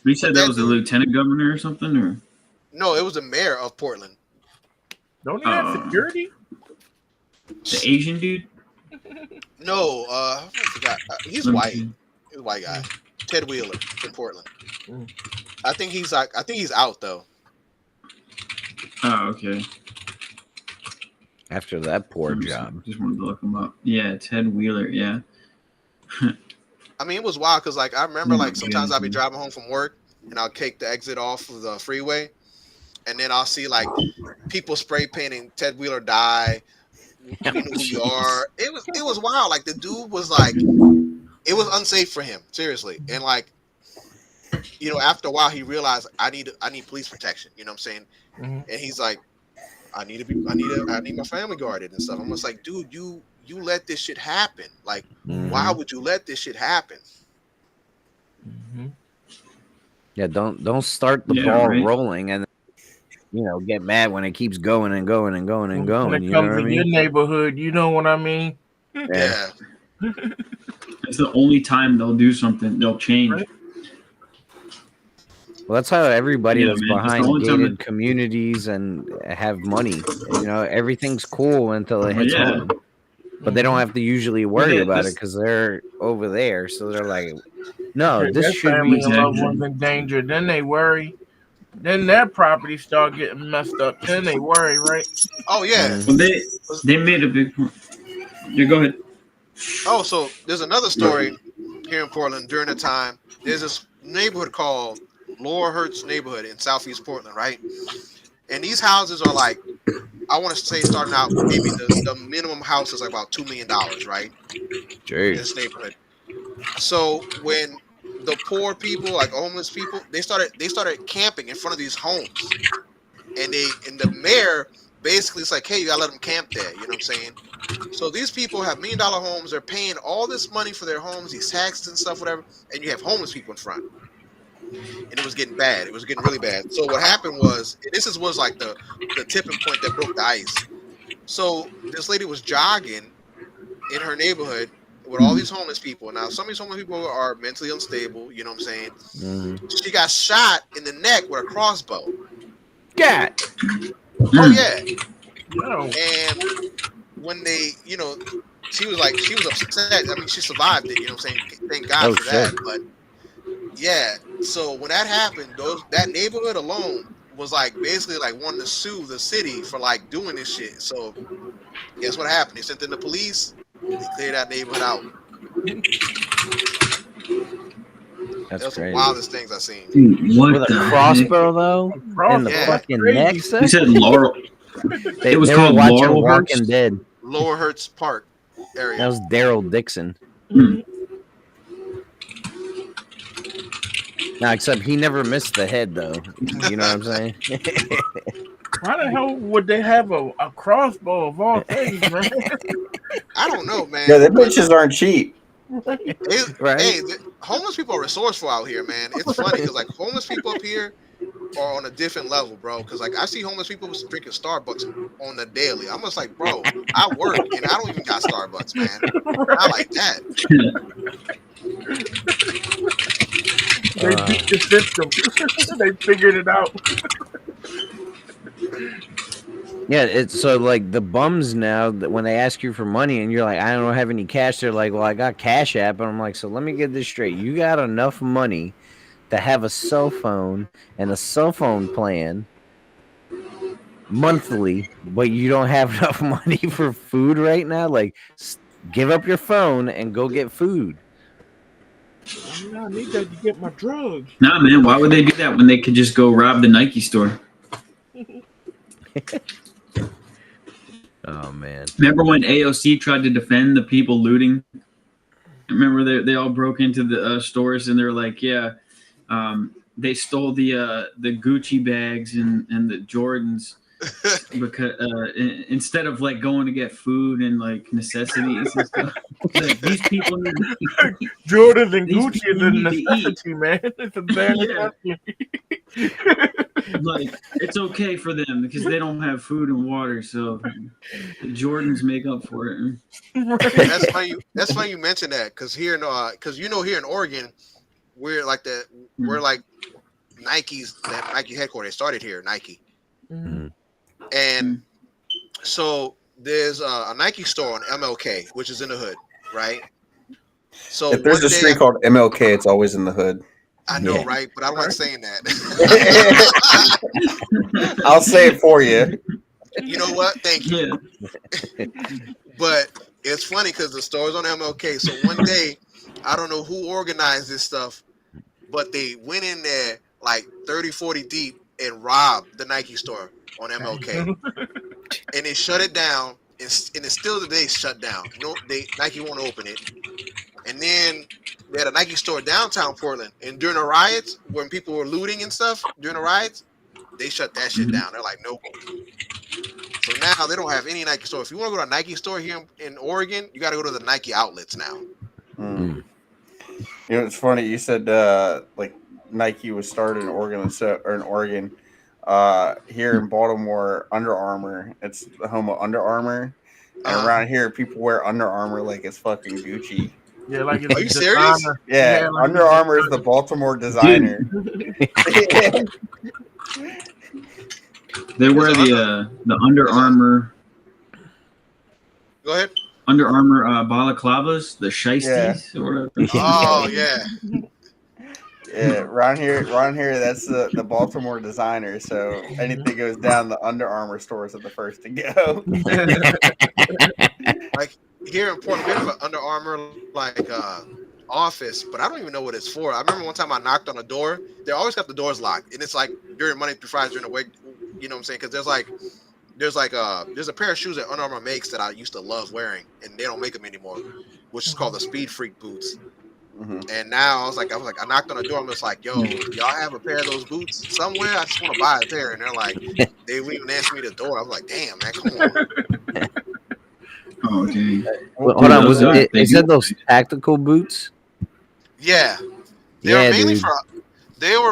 Speaker 1: You said that was the lieutenant governor or something, or
Speaker 4: no? It was the mayor of Portland.
Speaker 6: Don't he have security?
Speaker 1: The Asian dude?
Speaker 4: No, I forgot. He's white. He's a white guy. Ted Wheeler in Portland. I think he's out though.
Speaker 1: Oh, okay.
Speaker 3: After that poor job.
Speaker 1: Just wanted to look him up. Yeah, Ted Wheeler, yeah.
Speaker 4: I mean, it was wild because, like, I remember, like, sometimes I'll be driving home from work and I'll take the exit off of the freeway, and then I'll see, like, people spray painting Ted Wheeler die. We know who you are. It was wild. Like, the dude was, like, it was unsafe for him, seriously. And, like, you know, after a while, he realized I need police protection. You know what I'm saying? And he's like, I need my family guarded and stuff. I'm just like, dude, you let this shit happen. Like, why would you let this shit happen?
Speaker 3: Yeah, don't start the ball rolling and get mad when it keeps going and going and going and going.
Speaker 6: When it comes to your neighborhood, you know what I mean?
Speaker 4: Yeah.
Speaker 1: It's the only time they'll do something. They'll change. Right?
Speaker 3: Well, that's how everybody that's behind gated communities and have money. You know, everything's cool until it hits home. But they don't have to usually worry about it because they're over there. So they're like, no, this should be
Speaker 6: loved ones in danger. Then they worry. Then their property start getting messed up. Then they worry, right?
Speaker 4: Oh yeah.
Speaker 1: Well, they made a big point. Yeah, go ahead.
Speaker 4: Oh, so there's another story here in Portland during the time. There's this neighborhood called Laurel Hertz neighborhood in Southeast Portland, right? And these houses are like, I want to say starting out, maybe the minimum house is like about $2 million, right?
Speaker 3: Jeez.
Speaker 4: In this neighborhood. So when the poor people, like homeless people, they started camping in front of these homes, and the mayor basically it's like, hey, you gotta let them camp there. You know what I'm saying? So these people have $1 million homes. They're paying all this money for their homes, these taxes and stuff, whatever. And you have homeless people in front. And it was getting bad. It was getting really bad. So what happened was, was like the tipping point that broke the ice. So this lady was jogging in her neighborhood with all these homeless people. Now, some of these homeless people are mentally unstable. You know what I'm saying? Mm-hmm. She got shot in the neck with a crossbow.
Speaker 3: God.
Speaker 4: Oh yeah. No. And when they, you know, she was upset. I mean, she survived it. You know what I'm saying? Thank God for that. But yeah. So when that happened, that neighborhood alone was like basically like wanting to sue the city for like doing this shit. So guess what happened? They sent in the police. They cleared that neighborhood out. That's the wildest things I've seen.
Speaker 1: Dude, what
Speaker 3: with a crossbow though? In the fucking neck.
Speaker 1: You said Laurel.
Speaker 3: It was called Laurel Walking Dead.
Speaker 4: Lower Hertz Park area.
Speaker 3: That was Daryl Dixon. Now, except he never missed the head, though. You know what I'm saying?
Speaker 6: Why the hell would they have a crossbow of all things, man?
Speaker 4: I don't know, man.
Speaker 5: Yeah, the bitches aren't cheap.
Speaker 3: Right?
Speaker 4: Hey, homeless people are resourceful out here, man. It's funny because like homeless people up here are on a different level, bro. Because like I see homeless people drinking Starbucks on the daily. I'm just like, bro, I work and I don't even got Starbucks, man. I like that.
Speaker 6: They beat the system. They figured it out.
Speaker 3: Yeah, it's so like the bums now that when they ask you for money and you're like, I don't have any cash, they're like, well, I got Cash App, and I'm like, so let me get this straight. You got enough money to have a cell phone and a cell phone plan monthly, but you don't have enough money for food right now? Like, give up your phone and go get food.
Speaker 6: I need that to get my drugs.
Speaker 1: Nah, man, why would they do that when they could just go rob the Nike store?
Speaker 3: Oh man!
Speaker 1: Remember when AOC tried to defend the people looting? Remember they all broke into the stores and they're like, yeah, they stole the Gucci bags and the Jordans because instead of like going to get food and like necessities and stuff. Like, these people need to eat.
Speaker 6: Jordans and Gucci is a necessity, man. It's a bad necessity.
Speaker 1: Like it's okay for them because they don't have food and water, so the Jordans make up for it.
Speaker 4: That's funny you mentioned that because here in here in Oregon, we're like Nike's headquarters started here, Nike, and so there's a Nike store on MLK, which is in the hood, right? So
Speaker 5: if there's a street called MLK, it's always in the hood.
Speaker 4: I know, right? But I don't like saying that.
Speaker 5: I'll say it for you.
Speaker 4: You know what? Thank you. Yeah. But it's funny because the store's on MLK. So one day, I don't know who organized this stuff, but they went in there like 30, 40 deep and robbed the Nike store on MLK. And they shut it down. And it's still today shut down. Nike won't open it. And then they had a Nike store downtown Portland. And during the riots, when people were looting and stuff, during the riots, they shut that shit down. They're like, nope. So now they don't have any Nike store. If you want to go to a Nike store here in Oregon, you got to go to the Nike outlets now.
Speaker 5: You know, it's funny. You said like Nike was started in Oregon, here in Baltimore, Under Armour. It's the home of Under Armour. And around here, people wear Under Armour like it's fucking Gucci.
Speaker 6: Yeah, like
Speaker 4: are you serious?
Speaker 5: Yeah, like Under Armour is the Baltimore designer.
Speaker 1: They wear the Under Armour.
Speaker 4: Go ahead.
Speaker 1: Under Armour balaclavas, the shiesties or whatever.
Speaker 4: Oh yeah.
Speaker 5: Yeah, around here, that's the Baltimore designer. So anything goes down, the Under Armour stores are the first to go.
Speaker 4: Like here in Portland, we have an Under Armour office, but I don't even know what it's for. I remember one time I knocked on a door. They always got the doors locked, and it's like during Monday through Friday during the week. You know what I'm saying? Because there's a pair of shoes that Under Armour makes that I used to love wearing, and they don't make them anymore, which is called the Speed Freak boots. And now I was like, I knocked on the door. I'm just like, yo, y'all have a pair of those boots somewhere? I just want to buy a pair. And they're like, they wouldn't even answer me the door. I was like, damn, man, come on.
Speaker 1: Oh, dang.
Speaker 3: Well, hold on, was it?
Speaker 1: They
Speaker 3: Is
Speaker 1: do.
Speaker 3: that those tactical boots?
Speaker 4: Yeah, they
Speaker 3: Yeah,
Speaker 4: were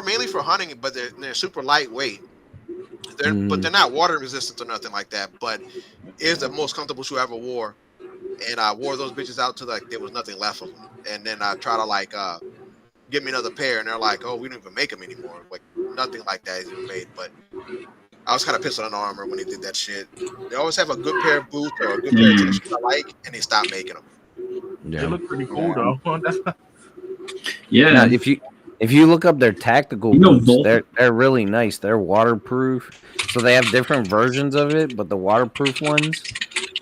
Speaker 4: mainly for hunting, but they're super lightweight. But they're not water resistant or nothing like that. But it's the most comfortable shoe I ever wore. And I wore those bitches out till like there was nothing left of them. And then I try to like get me another pair, and they're like, "Oh, we don't even make them anymore. Like nothing like that is even made." But I was kind of pissed on Under Armour when they did that shit. They always have a good pair of boots or a good pair of tennis shoes I like, and they stopped making them.
Speaker 6: They look pretty cool though.
Speaker 1: Yeah.
Speaker 3: Now, if you look up their tactical boots, they're really nice. They're waterproof, so they have different versions of it. But the waterproof ones,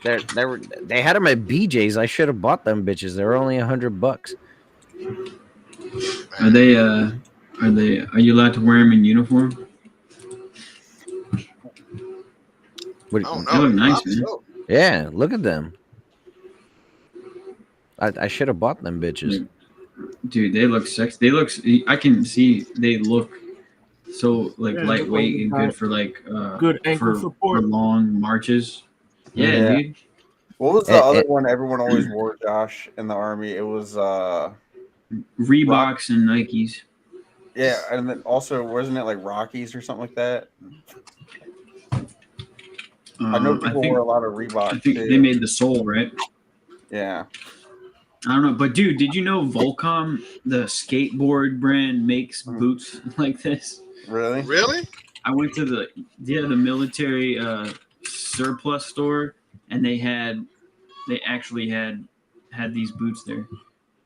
Speaker 3: they had them at BJ's. I should have bought them bitches. They were only $100.
Speaker 1: Are they? Are you allowed to wear them in uniform?
Speaker 3: What,
Speaker 4: I don't
Speaker 1: They
Speaker 4: know.
Speaker 1: look nice,
Speaker 4: Probably
Speaker 1: man.
Speaker 4: so.
Speaker 3: yeah, look at them. I should have bought them bitches.
Speaker 1: Dude, they look sexy. They look. I can see they look so like
Speaker 6: Yeah,
Speaker 1: lightweight and good for like
Speaker 6: good ankle
Speaker 1: for
Speaker 6: support.
Speaker 1: long marches. Yeah,
Speaker 5: Yeah.
Speaker 1: dude.
Speaker 5: What was the other one everyone always wore, Josh, in the army? It was
Speaker 1: Reeboks and Nikes.
Speaker 5: yeah, and then also wasn't it like Rockies or something like that? I know people wore a lot of Reebok.
Speaker 1: I think
Speaker 5: too.
Speaker 1: they made the sole, right?
Speaker 5: Yeah.
Speaker 1: I don't know, but dude, did you know Volcom, the skateboard brand, makes boots like this?
Speaker 5: Really?
Speaker 4: Really?
Speaker 1: I went to the military surplus store, and they actually had these boots there.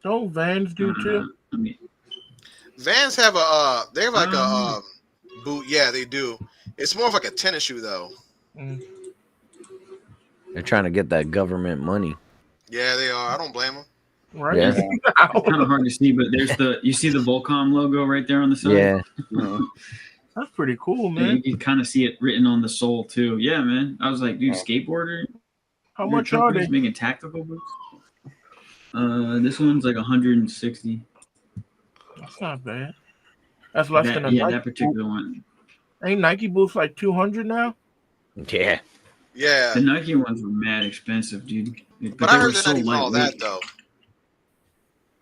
Speaker 6: Don't Vans do too?
Speaker 1: I mean,
Speaker 4: Vans have they have like a boot. Yeah, they do. It's more of like a tennis shoe though.
Speaker 3: They're trying to get that government money.
Speaker 4: Yeah, they are. I don't blame them.
Speaker 6: Right?
Speaker 3: Yeah.
Speaker 1: it's kind of hard to see, but you see the Volcom logo right there on the side.
Speaker 3: Yeah.
Speaker 6: That's pretty cool,
Speaker 1: Yeah,
Speaker 6: man.
Speaker 1: you can kind of see it written on the sole too. Yeah, man. I was like, dude, skateboarder.
Speaker 6: How
Speaker 1: Your
Speaker 6: much are
Speaker 1: truckers
Speaker 6: they?
Speaker 1: making tactical boots? This one's like 160.
Speaker 6: That's not bad. That's less than a Nike
Speaker 1: that particular
Speaker 6: boot.
Speaker 1: one.
Speaker 6: Ain't Nike boots like 200 now?
Speaker 3: Yeah.
Speaker 4: Yeah,
Speaker 1: The Nike ones were mad expensive, dude.
Speaker 4: but I heard they're not even all that though.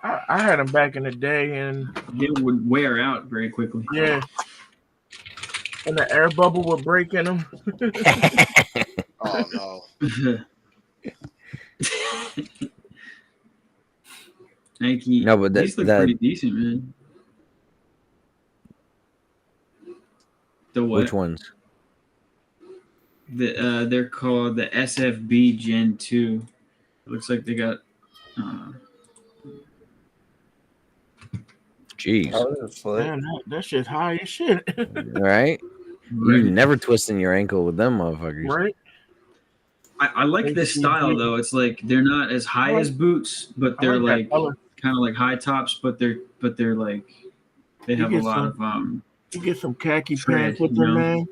Speaker 6: I had them back in the day, and
Speaker 1: They would wear out very quickly.
Speaker 6: yeah, and the air bubble would break in them.
Speaker 4: Oh no.
Speaker 1: Nike.
Speaker 3: No, but
Speaker 1: these look pretty decent, man. The what?
Speaker 3: Which ones?
Speaker 1: They're called the SFB Gen 2. It looks like they got.
Speaker 3: Jeez.
Speaker 6: Man, that shit's high as shit.
Speaker 3: Right? You're never twisting your ankle with them motherfuckers.
Speaker 6: Right?
Speaker 1: I like this style though. It's like they're not as high as boots, but they're like kind of like high tops, but they're like they have a lot of
Speaker 6: You get some khaki
Speaker 1: tread,
Speaker 6: pants with them, man.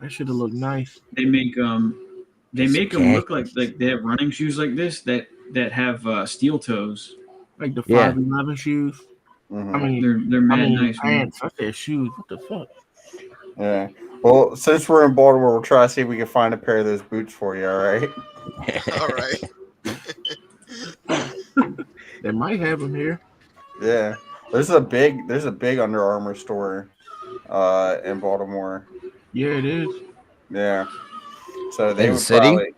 Speaker 6: That should have looked nice.
Speaker 1: They make them look like they have running shoes like this that have steel toes.
Speaker 6: Like the 511 shoes.
Speaker 5: Mm-hmm.
Speaker 6: I mean,
Speaker 1: they're mad nice.
Speaker 6: Pants. I said shoes. What the fuck?
Speaker 5: Yeah. Well, since we're in Baltimore, we'll try to see if we can find a pair of those boots for you. All right.
Speaker 4: All right.
Speaker 6: They might have them here.
Speaker 5: Yeah. There's a big Under Armour store in Baltimore.
Speaker 6: Yeah, it is.
Speaker 5: Yeah. So they
Speaker 3: In
Speaker 5: would
Speaker 3: the city?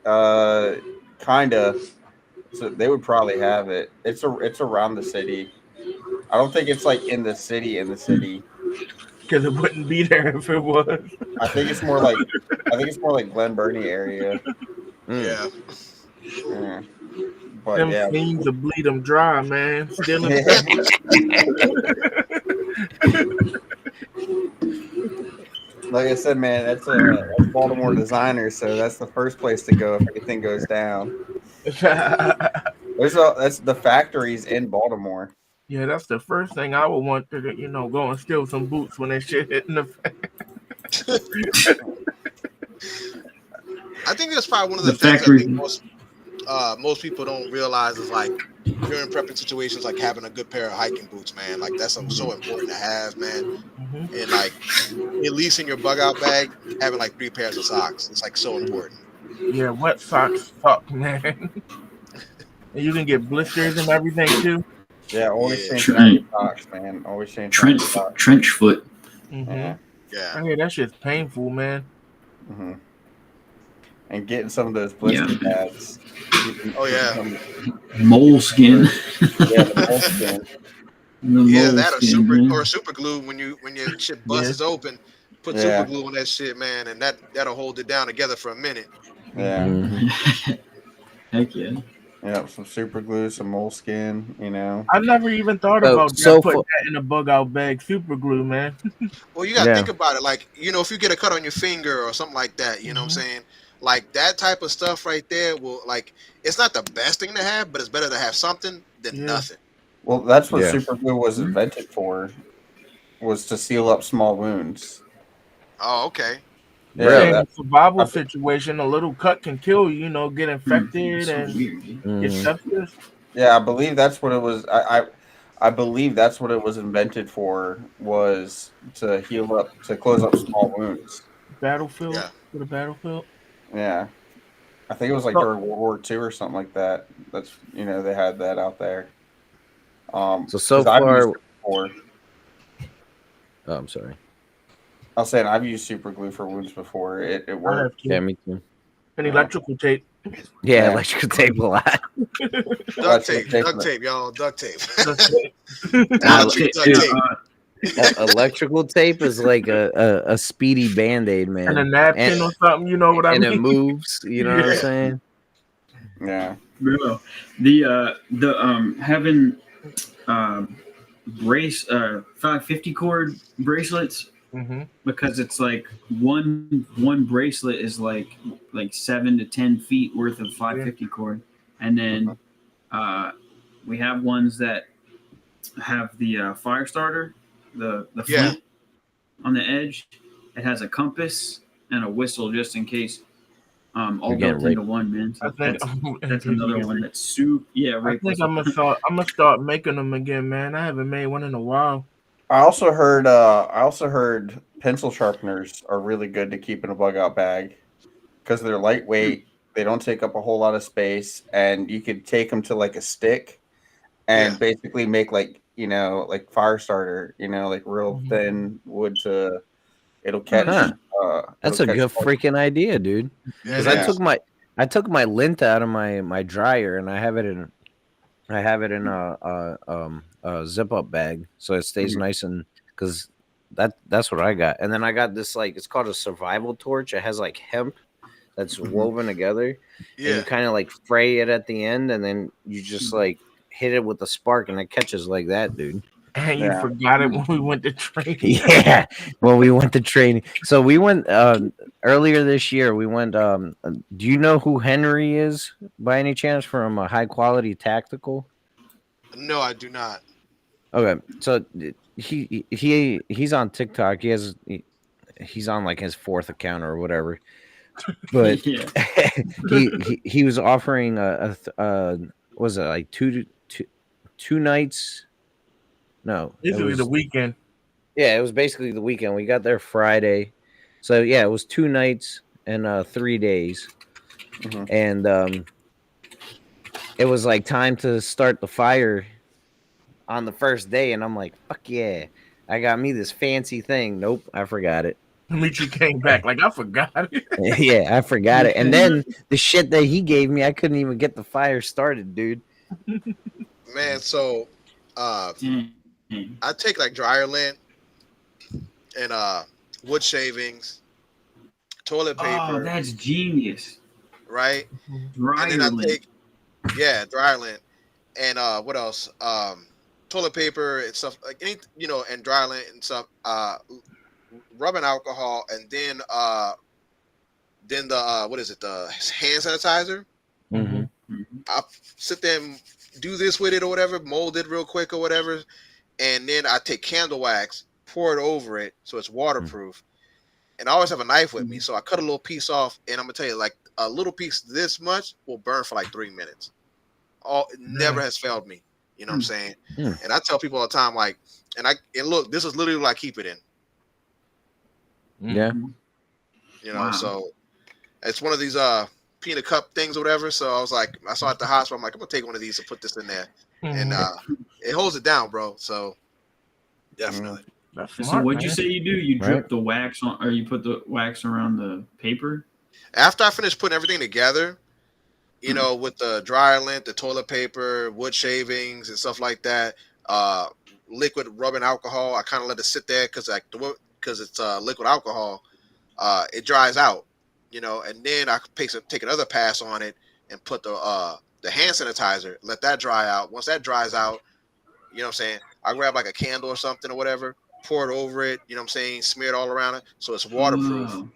Speaker 5: probably kind of. So they would probably have it. It's around the city. I don't think it's like in the city.
Speaker 6: Because it wouldn't be there if it was.
Speaker 5: I think it's more like Glen Burnie area.
Speaker 4: Yeah.
Speaker 5: Yeah. But
Speaker 6: Them
Speaker 5: yeah.
Speaker 6: fiends to bleed them dry, man. Still in
Speaker 5: Like I said, man, that's Baltimore designers, so that's the first place to go if anything goes down. That's the factories in Baltimore.
Speaker 6: Yeah, that's the first thing I would want to, go and steal some boots when that shit hitting the fan.
Speaker 4: I think that's probably one of the things I think most people don't realize is like during prepping situations, like having a good pair of hiking boots, man. Like that's so important to have, man.
Speaker 6: Mhm.
Speaker 4: And like at least in your bug out bag, having like 3 pairs of socks. It's like so important.
Speaker 6: Yeah, wet socks suck, man. And you can get blisters and everything too.
Speaker 5: Yeah, always
Speaker 4: Yeah,
Speaker 5: changing out your socks, man. Always changing out your socks.
Speaker 1: trench foot.
Speaker 6: Mhm.
Speaker 4: yeah.
Speaker 6: I hear that shit's painful, man.
Speaker 5: hmm And getting some of those
Speaker 1: Yeah.
Speaker 5: blister pads.
Speaker 4: Oh yeah.
Speaker 1: Moleskin.
Speaker 5: Yeah, the moleskin.
Speaker 1: The
Speaker 4: Yeah, that or
Speaker 1: moleskin, man.
Speaker 4: super glue when your shit
Speaker 6: Yeah.
Speaker 4: busts open. Put
Speaker 5: Yeah.
Speaker 4: super glue on that shit, man, and that'll hold it down together for a minute.
Speaker 5: Yeah.
Speaker 3: Mhm.
Speaker 1: Heck yeah.
Speaker 5: Yeah, some super glue, some moleskin, you know.
Speaker 6: I never even thought
Speaker 3: So-
Speaker 6: about
Speaker 3: so
Speaker 6: that, putting
Speaker 3: for-
Speaker 6: that in a bug out bag. Super glue, man.
Speaker 4: Well, you gotta
Speaker 3: Yeah.
Speaker 4: think about it. Like, if you get a cut on your finger or something like that, you know what I'm saying? Like that type of stuff right there will it's not the best thing to have, but it's better to have something than
Speaker 6: Yeah.
Speaker 4: nothing.
Speaker 5: Well, that's what
Speaker 3: Yeah.
Speaker 5: super glue was invented for, was to seal up small wounds.
Speaker 4: Oh, okay.
Speaker 5: Yeah,
Speaker 6: Yeah, in a
Speaker 5: that-
Speaker 6: survival
Speaker 5: I-
Speaker 6: situation, a little cut can kill you. Get infected
Speaker 1: So
Speaker 6: and
Speaker 1: weird. Dude.
Speaker 6: get
Speaker 3: Mhm.
Speaker 6: sepsis.
Speaker 5: yeah, I believe that's what it was. I believe that's what it was invented for, was to heal up, to close up small wounds.
Speaker 6: Battlefield
Speaker 4: Yeah.
Speaker 6: to the battlefield.
Speaker 5: Yeah. I think it was like
Speaker 6: So-
Speaker 5: during World War II or something like that. That's, they had that out there.
Speaker 3: So
Speaker 5: 'cause I've
Speaker 3: far,
Speaker 5: used it before.
Speaker 3: oh, I'm sorry.
Speaker 5: I was saying I've used super glue for wounds before. It
Speaker 6: I have
Speaker 5: worked.
Speaker 6: to.
Speaker 3: Yeah, me too.
Speaker 6: And electrical tape.
Speaker 3: Yeah,
Speaker 5: Yeah.
Speaker 3: electrical tape a lot.
Speaker 4: Duct tape, y'all. Duct tape.
Speaker 3: Nah,
Speaker 4: Dollar Tree duct
Speaker 1: Dude,
Speaker 4: tape.
Speaker 3: Electrical tape is like a speedy band-aid, man.
Speaker 6: And a napkin
Speaker 3: And-
Speaker 6: or something, you know what I
Speaker 3: and it
Speaker 6: mean?
Speaker 3: moves, you know what I'm
Speaker 4: Yeah.
Speaker 3: saying?
Speaker 5: Yeah.
Speaker 1: bro, the having brace 550 cord bracelets,
Speaker 6: Mm-hmm.
Speaker 1: because it's like one bracelet is like 7 to 10 feet worth of 550 cord, and then we have ones that have the fire starter, the
Speaker 4: Yeah.
Speaker 1: flint on the edge. It has a compass and a whistle just in case. All
Speaker 3: You're getting
Speaker 1: built into one, man. So
Speaker 6: I think
Speaker 1: that's another one that's super. Yeah,
Speaker 6: I
Speaker 1: right.
Speaker 6: think I'm gonna start making them again, man. I haven't made one in a while.
Speaker 5: I also heard pencil sharpeners are really good to keep in a bug out bag because they're lightweight. They don't take up a whole lot of space, and you could take them to like a stick and
Speaker 4: Yeah.
Speaker 5: basically make like fire starter, like real thin wood to. It'll catch.
Speaker 3: Huh. That's a
Speaker 5: it'll
Speaker 3: good
Speaker 5: catch-
Speaker 3: freaking idea, dude. Because
Speaker 4: Yeah.
Speaker 3: I took my lint out of my dryer and I have it in a zip up bag so it stays nice, and because that's what I got. And then I got this, like, it's called a survival torch. It has like hemp that's woven together. And
Speaker 4: Yeah.
Speaker 3: you kind of like fray it at the end, and then you just like hit it with a spark and it catches like that, dude.
Speaker 6: And you
Speaker 5: Yeah.
Speaker 6: forgot it when we went to training.
Speaker 3: Yeah, when we went to training. So we went earlier this year. We went. Do you know who Henry is by any chance from a High Quality Tactical?
Speaker 4: No, I do not.
Speaker 3: Okay, so he's on TikTok. He's on like his 4th account or whatever. But
Speaker 1: Yeah.
Speaker 3: he was offering was it like two nights? No, it
Speaker 6: Usually
Speaker 3: was
Speaker 6: the weekend.
Speaker 3: Yeah, it was basically the weekend. We got there Friday. So yeah, it was 2 nights and 3 days.
Speaker 5: Mhm.
Speaker 3: And it was like time to start the fire on the first day, and I'm like, fuck yeah. I got me this fancy thing. Nope, I forgot it.
Speaker 6: Dimitri came back like I forgot it.
Speaker 3: Yeah, I forgot it. And then the shit that he gave me, I couldn't even get the fire started, dude.
Speaker 4: Man, so I take like dryer lint and wood shavings, toilet paper,
Speaker 1: Oh, that's genius.
Speaker 4: right?
Speaker 1: Dryer
Speaker 4: And then I
Speaker 1: lint.
Speaker 4: take dryer lint and what else? Toilet paper and stuff like and dryer lint and stuff. Rubbing alcohol, and then the what is it? The hand sanitizer.
Speaker 3: Mm-hmm.
Speaker 4: I sit there and do this with it or whatever, mold it real quick or whatever, and then I take candle wax, pour it over it so it's waterproof. And I always have a knife with me, so I cut a little piece off, and I'm gonna tell you, like a little piece this much will burn for like 3 minutes. It never has failed me. You know what I'm saying?
Speaker 3: Hmm.
Speaker 4: And I tell people all the time, like, and look, this is literally what I keep it in.
Speaker 3: Yeah.
Speaker 4: You know,
Speaker 1: Wow.
Speaker 4: so it's one of these peanut cup things or whatever. So I was like, I saw it at the hospital. I'm like, I'm gonna take one of these and put this in there, and it holds it down, bro. So definitely.
Speaker 6: That's
Speaker 1: So
Speaker 6: smart,
Speaker 1: what'd you
Speaker 6: man.
Speaker 1: say you do? You drip the wax on, or you put the wax around the paper?
Speaker 4: After I finish putting everything together, you know, with the dryer lint, the toilet paper, wood shavings, and stuff like that, liquid rubbing alcohol, I kind of let it sit there because it's liquid alcohol, it dries out, you know, and then I take another pass on it and put the hand sanitizer, let that dry out. Once that dries out, you know what I'm saying, I grab like a candle or something or whatever, pour it over it, you know what I'm saying, smear it all around it so it's waterproof.
Speaker 1: Oh.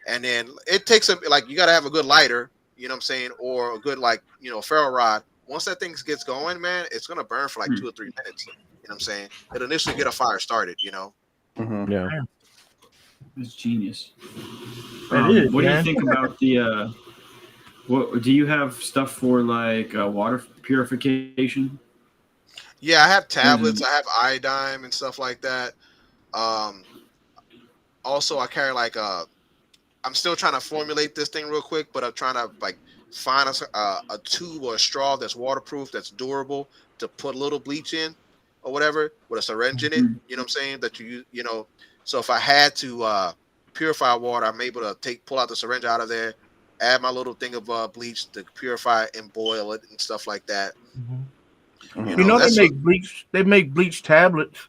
Speaker 4: And then it takes like, you got to have a good lighter, you know what I'm saying, or a good, like, you know, ferro rod. Once that thing gets going, man, it's going to burn for like 2 or 3 minutes. You know what I'm saying? It'll initially get a fire started, you know?
Speaker 3: Yeah.
Speaker 1: That's genius.
Speaker 6: It is,
Speaker 1: what
Speaker 6: man.
Speaker 1: do you think about the what do you have stuff for, like water purification?
Speaker 4: Yeah, I have tablets. I have iodine and stuff like that. Also, I carry like I'm still trying to formulate this thing real quick, but I'm trying to like find a tube or a straw that's waterproof, that's durable, to put a little bleach in or whatever with a syringe in it. You know what I'm saying? That you know. So if I had to purify water, I'm able to pull out the syringe out of there, add my little thing of bleach to purify it and boil it and stuff like that.
Speaker 6: You know they make bleach. They make bleach tablets.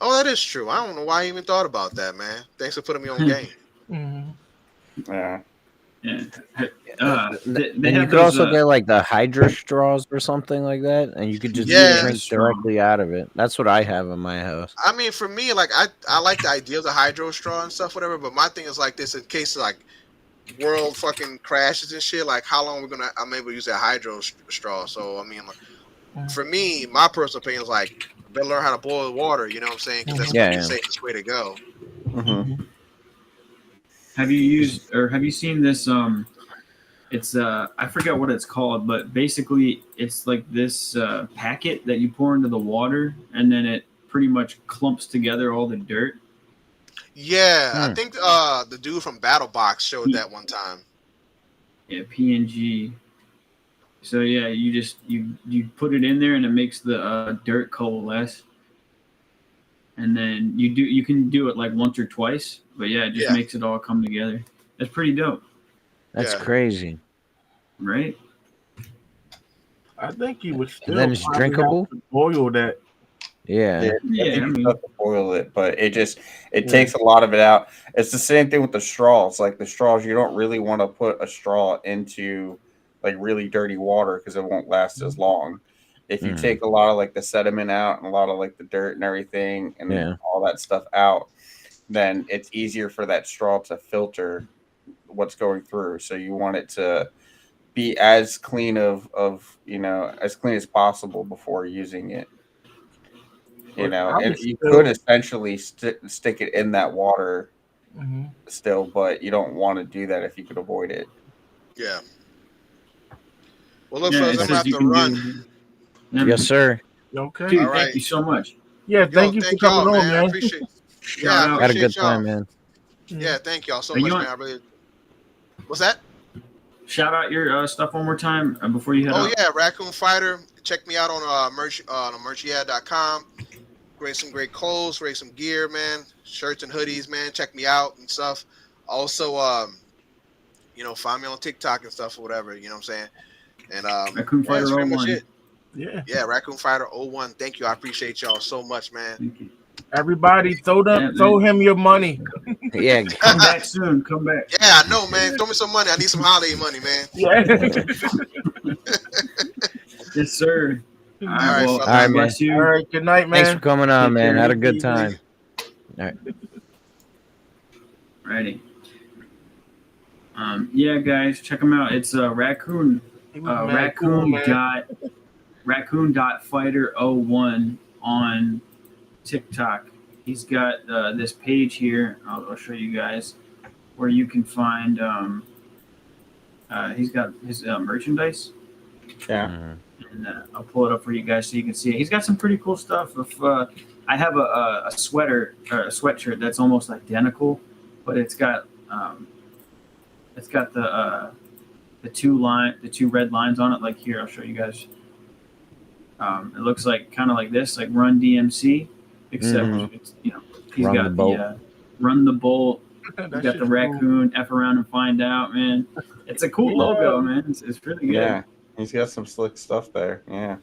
Speaker 4: Oh, that is true. I don't know why I even thought about that, man. Thanks for putting me on game.
Speaker 5: Yeah.
Speaker 3: And you could also get like the hydro straws or something like that, and you could just drink directly out of it. That's what I have in my house.
Speaker 4: I mean, for me, like I like the idea of the hydro straw and stuff, whatever. But my thing is like this: in case like world fucking crashes and shit, like how long I'm able to use that hydro straw. So I mean, like, for me, my personal opinion is like better learn how to boil water. You know what I'm saying? Because that's the safest way to go.
Speaker 1: Have you used or have you seen this? It's I forget what it's called, but basically it's like this packet that you pour into the water, and then it pretty much clumps together all the dirt.
Speaker 4: Yeah, I think the dude from BattleBox showed that one time.
Speaker 1: Yeah, PNG. So yeah, you put it in there, and it makes the dirt coalesce, and then you can do it like once or twice, but yeah, it just makes it all come together. That's pretty dope.
Speaker 3: That's crazy,
Speaker 1: right?
Speaker 6: I think he was still.
Speaker 3: And then it's drinkable.
Speaker 6: Boil that.
Speaker 3: Yeah.
Speaker 5: I think you have to boil it, but it takes a lot of it out. It's the same thing with the straws. Like the straws, you don't really want to put a straw into like really dirty water because it won't last as long. If you take a lot of like the sediment out and a lot of like the dirt and everything and all that stuff out, then it's easier for that straw to filter what's going through. So you want it to be as clean as clean as possible before using it. You know, and you could essentially stick it in that water still, but you don't want to do that if you could avoid it.
Speaker 4: Yeah. Well, look, fellas, I'm going to have to run.
Speaker 3: Yes, sir.
Speaker 6: Okay.
Speaker 1: Dude, thank you so much.
Speaker 6: Yeah, thank you for coming on, man.
Speaker 4: I appreciate I
Speaker 3: had a good time, man.
Speaker 4: Yeah, thank y'all so much, man. I really... What's that?
Speaker 1: Shout out your stuff one more time before you head out.
Speaker 4: Oh, yeah, Raccoon Fighter. Check me out on merch on merchiad.com. Some great clothes, some gear, man. Shirts and hoodies, man. Check me out and stuff. Also, find me on TikTok and stuff or whatever. You know what I'm saying? And
Speaker 1: Raccoon Fighter
Speaker 4: that's pretty much
Speaker 1: 01.
Speaker 4: it.
Speaker 6: Yeah,
Speaker 4: Raccoon Fighter 01. Thank you. I appreciate y'all so much, man.
Speaker 1: Thank you.
Speaker 6: Everybody, throw him your money.
Speaker 3: Yeah,
Speaker 1: come back soon. Come back.
Speaker 4: Yeah, I know, man. Throw me some money. I need some holiday money, man.
Speaker 6: Yeah.
Speaker 1: Yes, sir.
Speaker 4: All right,
Speaker 3: all right, man.
Speaker 1: You.
Speaker 6: All right, good night, man.
Speaker 3: Thanks for coming on, man. Had a good time. All right.
Speaker 1: Righty. Yeah, guys, check him out. It's Raccoon. Raccoon.fighter01 on TikTok. He's got this page here. I'll show you guys where you can find. He's got his merchandise.
Speaker 5: Yeah.
Speaker 3: Mhm.
Speaker 1: And I'll pull it up for you guys so you can see it. He's got some pretty cool stuff. I have a sweater or a sweatshirt that's almost identical, but it's got the two red lines on it. Like here, I'll show you guys. It looks like kind of like this, like Run DMC, except
Speaker 5: Mhm.
Speaker 1: it's, he's
Speaker 3: Run the
Speaker 1: got
Speaker 3: bolt.
Speaker 1: Run the Bolt.
Speaker 6: That
Speaker 1: He's got
Speaker 6: shit's
Speaker 1: the
Speaker 6: cool.
Speaker 1: Raccoon, F around and find out, man. It's a cool logo, man. It's really good.
Speaker 5: Yeah. He's got some slick stuff there. Yeah.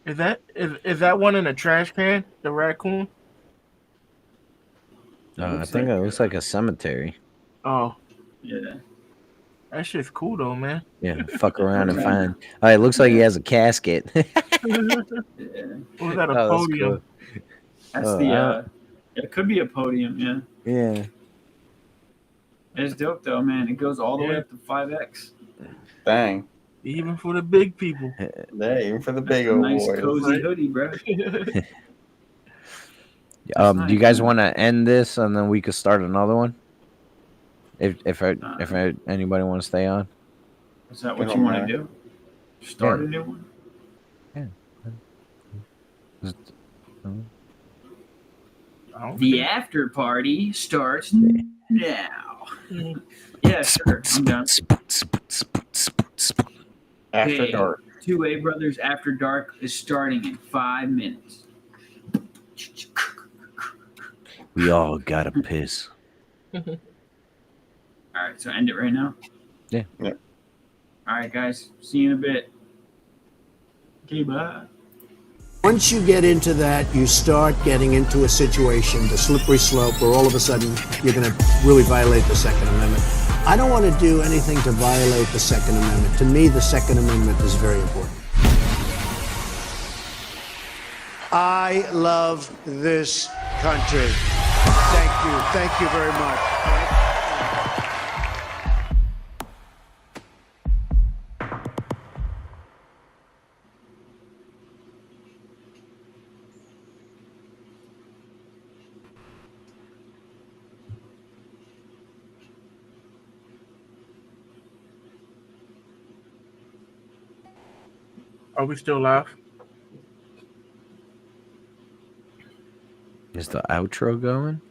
Speaker 6: Is that one in a trash can? The Raccoon?
Speaker 3: I
Speaker 1: Looks
Speaker 3: think
Speaker 1: like,
Speaker 3: it looks like a cemetery.
Speaker 6: Oh,
Speaker 1: Yeah.
Speaker 6: that shit's cool though, man.
Speaker 3: Yeah, fuck around and find. Oh, it looks like he has a casket.
Speaker 1: Yeah.
Speaker 6: Was that a
Speaker 3: Oh, that's
Speaker 6: podium?
Speaker 1: That's
Speaker 3: Oh,
Speaker 1: it could be a podium, yeah.
Speaker 3: Yeah.
Speaker 1: It's dope though, man. It goes all the way
Speaker 6: Yeah.
Speaker 1: up to 5X.
Speaker 5: Dang.
Speaker 6: Even for the big people.
Speaker 5: Yeah, even for the
Speaker 1: That's
Speaker 5: big
Speaker 1: a
Speaker 5: old
Speaker 1: nice
Speaker 5: boys.
Speaker 1: cozy
Speaker 6: Right.
Speaker 1: hoodie, bro.
Speaker 3: Do you
Speaker 1: nice,
Speaker 3: guys
Speaker 1: man.
Speaker 3: want to end this and then we could start another one? If anybody want to stay on?
Speaker 1: Is that what
Speaker 5: It
Speaker 1: you
Speaker 5: don't
Speaker 1: want to
Speaker 5: matter.
Speaker 1: do? Start
Speaker 3: Yeah.
Speaker 1: a new one?
Speaker 6: I don't
Speaker 1: The
Speaker 6: care.
Speaker 1: after party starts now. Yeah, sure. I'm down.
Speaker 5: After
Speaker 1: Hey,
Speaker 5: dark.
Speaker 1: 2A Brothers After Dark is starting in 5 minutes.
Speaker 3: We all gotta piss.
Speaker 1: All right, so end it right now.
Speaker 3: Yeah.
Speaker 5: Yeah.
Speaker 1: All right, guys. See you in a bit. Okay, bye.
Speaker 7: Once you get into that, you start getting into a situation, the slippery slope, where all of a sudden you're going to really violate the Second Amendment. I don't want to do anything to violate the Second Amendment. To me, the Second Amendment is very important. I love this country. Thank you. Thank you very much.
Speaker 6: Are we still live?
Speaker 3: Is the outro going?